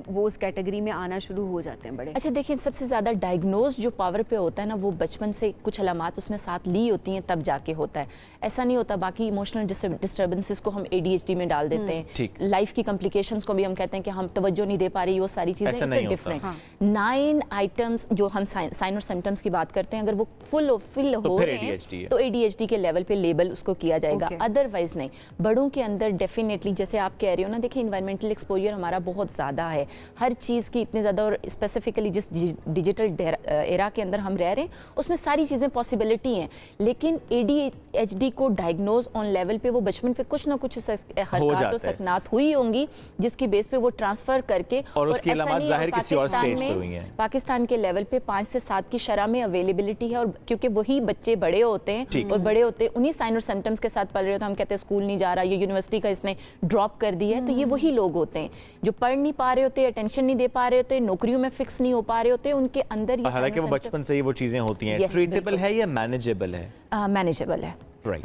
[SPEAKER 1] वो उस कैटेगरी में आना शुरू हो जाते हैं बड़े?
[SPEAKER 9] अच्छा देखिए, सबसे ज़्यादा डायग्नोज जो पावर पे होता है ना, वो बचपन से कुछ अलामात उसने साथ ली होती हैं तब जाके होता है, ऐसा नहीं होता। बाकी इमोशनल डिस्टर्बेंसेस को हम ADHD में डाल देते हैं, लाइफ की कॉम्प्लिकेशंस को भी हम कहते हैं कि हम तवज्जो नहीं दे पा रही, वो सारी चीज़ें डिफरेंट। 9 आइटम्स जो हम साइन और सिम्टम्स की बात करते हैं, अगर वो फुल हो रहे हैं तो ADHD के लेवल पे लेबल उसको किया जाएगा, अदरवाइज नहीं। बड़ों के अंदर डेफिनेटली जैसे आप कह रहे हो ना, देखिए एनवायरमेंटल एक्सपोजर हमारा बहुत ज़्यादा है, हर चीज़ की इतनी ज़्यादा, और स्पेसिफिकली जिस डिजिटल एरा के अंदर हम रह रहे हैं उसमें सारी चीज़ें पॉसिबिलिटी हैं, लेकिन ADHD को डायग्नोज ऑन लेवल पे वो बचपन पे कुछ ना कुछ हरकत सकनात हुई होंगी जिसकी बेस पे वो ट्रांसफ़र करके,
[SPEAKER 2] और उसकी अलामत ज़ाहिर किसी और स्टेज पर हुई हैं।
[SPEAKER 9] पाकिस्तान के लेवल पे 5 से 7 की शरह में अवेलेबिलिटी है, और क्योंकि वही बच्चे बड़े होते हैं और बड़े होते हैं उन्हीं साइन और सिम्टम्स के साथ पढ़ रहे होते हैं, हम कहते हैं स्कूल नहीं जा रहा, ये यूनिवर्सिटी का इसने ड्रॉप कर दिया है, तो ये वही लोग होते हैं जो पढ़ नहीं पा रहे होते, अटेंशन नहीं दे पा रहे होते, नौकरियों में फिक्स नहीं हो पा रहे होते, उनके अंदर ये,
[SPEAKER 2] हालांकि वो बचपन से ही वो चीज़ें होती हैं। ट्रीटेबल है या मैनेजेबल है?
[SPEAKER 9] मैनेजेबल है।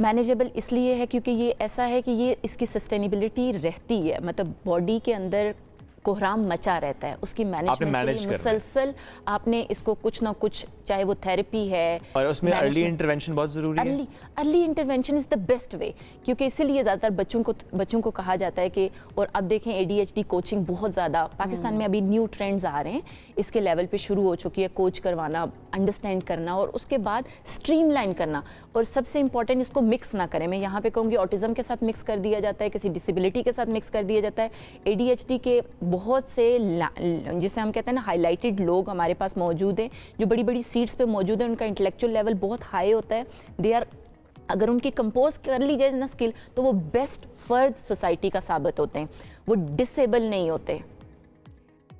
[SPEAKER 9] मैनेजेबल इसलिए है क्योंकि ये ऐसा है कि ये इसकी सस्टेनेबिलिटी रहती है, मतलब बॉडी के अंदर कोहराम मचा रहता है, उसकी मैनेजमेंट मुसलसल आपने इसको कुछ ना कुछ, चाहे वो थेरेपी है,
[SPEAKER 2] और उसमें अर्ली इंटरवेंशन बहुत ज़रूरी है।
[SPEAKER 9] Early intervention is the best way, क्योंकि इसीलिए ज़्यादातर बच्चों को कहा जाता है कि, और अब देखें ADHD कोचिंग बहुत ज़्यादा पाकिस्तान में अभी न्यू ट्रेंड्स आ रहे हैं, इसके लेवल पे शुरू हो चुकी है, कोच करवाना, अंडरस्टैंड करना और उसके बाद स्ट्रीमलाइन करना, और सबसे इंपॉर्टेंट इसको मिक्स ना करें। मैं यहाँ पे कहूँगी ऑटिज़म के साथ मिक्स कर दिया जाता है, किसी डिसेबिलिटी के साथ मिक्स कर दिया जाता है। ADHD के बहुत से जिसे हम कहते हैं ना हाईलाइटेड लोग हमारे पास मौजूद हैं, जो बड़ी बड़ी सीट्स पे मौजूद हैं, उनका इंटेलेक्चुअल लेवल बहुत हाई होता है, दे आर, अगर उनकी कंपोज कर ली जाए ना स्किल, तो वो बेस्ट फर्द सोसाइटी का साबित होते हैं, वो डिसेबल नहीं होते।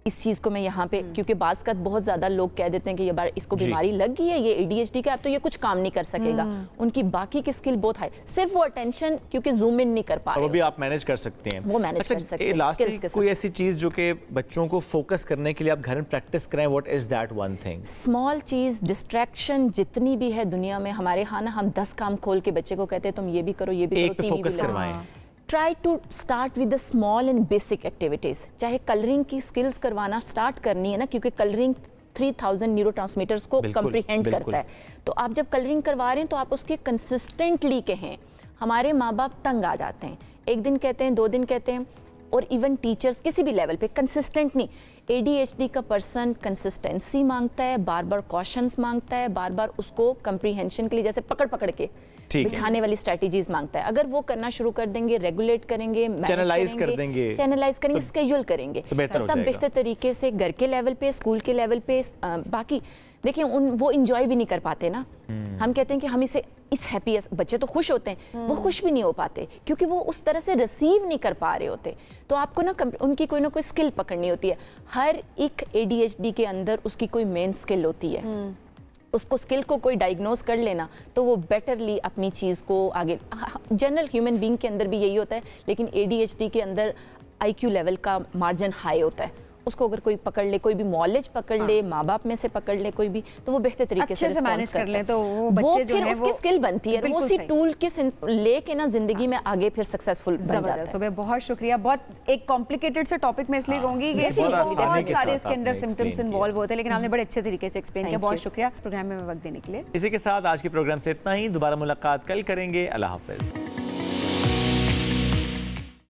[SPEAKER 9] इस चीज़ को मैं यहाँ पे, क्योंकि बाज़ का बहुत ज़्यादा लोग कह देते हैं कि ये बार इसको बीमारी लग गई है, ये ADHD का, अब तो ये कुछ काम नहीं कर सकेगा, उनकी बाकी की स्किल बहुत हाई, सिर्फ वो अटेंशन क्योंकि जूम इन नहीं कर पा रहे,
[SPEAKER 2] वो भी आप मैनेज कर सकते हैं,
[SPEAKER 9] वो मैनेज कर सकते हैं।
[SPEAKER 2] लास्ट कोई ऐसी चीज़ जो कि बच्चों को फोकस करने के लिए आप घर में प्रैक्टिस करें, what is that one thing?
[SPEAKER 9] Small cheese, distraction जितनी भी है दुनिया में हमारे यहाँ ना, हम 10 काम खोल के बच्चे को कहते हैं तुम ये भी करो, ये भी करो,
[SPEAKER 2] फोकस करवाएं।
[SPEAKER 9] Try to start with the small and basic activities, चाहे कलरिंग की स्किल्स करवाना स्टार्ट करनी है ना, क्योंकि कलरिंग 3000 न्यूरोट्रांसमीटर्स को कंप्रीहेंड करता है, तो आप जब कलरिंग करवा रहे हैं तो आप उसके कंसिस्टेंटली कहें। हमारे माँ बाप तंग आ जाते हैं, एक दिन कहते हैं, 2 दिन कहते हैं, और इवन टीचर्स किसी भी लेवल पे कंसिस्टेंट नहीं। ADHD का पर्सन कंसिस्टेंसी मांगता है, बार बार कॉशंस मांगता है, बार बार उसको कंप्रीहेंशन के लिए जैसे पकड़ पकड़ के बिठाने वाली स्ट्रेटजीज मांगता है। अगर वो करना शुरू कर देंगे, रेगुलेट करेंगे, चैनलाइज करेंगे, स्केड्यूल करेंगे, तब बेहतर तरीके से घर के लेवल पे, स्कूल के लेवल पे, बाकी देखिए वो इंजॉय भी नहीं कर पाते ना। हम कहते हैं कि हम इस हैप्पी, बच्चे तो खुश होते हैं, वो खुश भी नहीं हो पाते क्योंकि वो उस तरह से रिसीव नहीं कर पा रहे होते। तो आपको ना उनकी कोई ना कोई स्किल पकड़नी होती है। हर एक ADHD के अंदर उसकी कोई मेन स्किल होती है, उसको स्किल को कोई डायग्नोज कर लेना तो वो बेटरली अपनी चीज़ को आगे, जनरल ह्यूमन बीइंग के अंदर भी यही होता है, लेकिन ADHD के अंदर IQ लेवल का मार्जिन हाई होता है। उसको अगर कोई पकड़ ले, कोई भी नॉलेज पकड़ ले, माँ बाप में से पकड़ ले कोई भी, तो वो बेहतर तरीके से मैनेज कर ले, तो वो बच्चे जो है उसकी स्किल बनती है, वो उसी टूल के लेके ना जिंदगी में आगे फिर सक्सेसफुल बन जाता है।
[SPEAKER 1] सुबह बहुत शुक्रिया। बहुत एक कॉम्प्लिकेटेड से टॉपिक में इसलिए कहूंगी कि बहुत सारे इसके अंदर सिम्टम्स इन्वॉल्व होते हैं, लेकिन आपने बड़े अच्छे तरीके से एक्सप्लेन किया। बहुत शुक्रिया प्रोग्राम में वक्त देने के लिए।
[SPEAKER 2] इसी के साथ आज के प्रोग्राम से इतना ही, दोबारा मुलाकात कल करेंगे। अल्लाह हाफिज।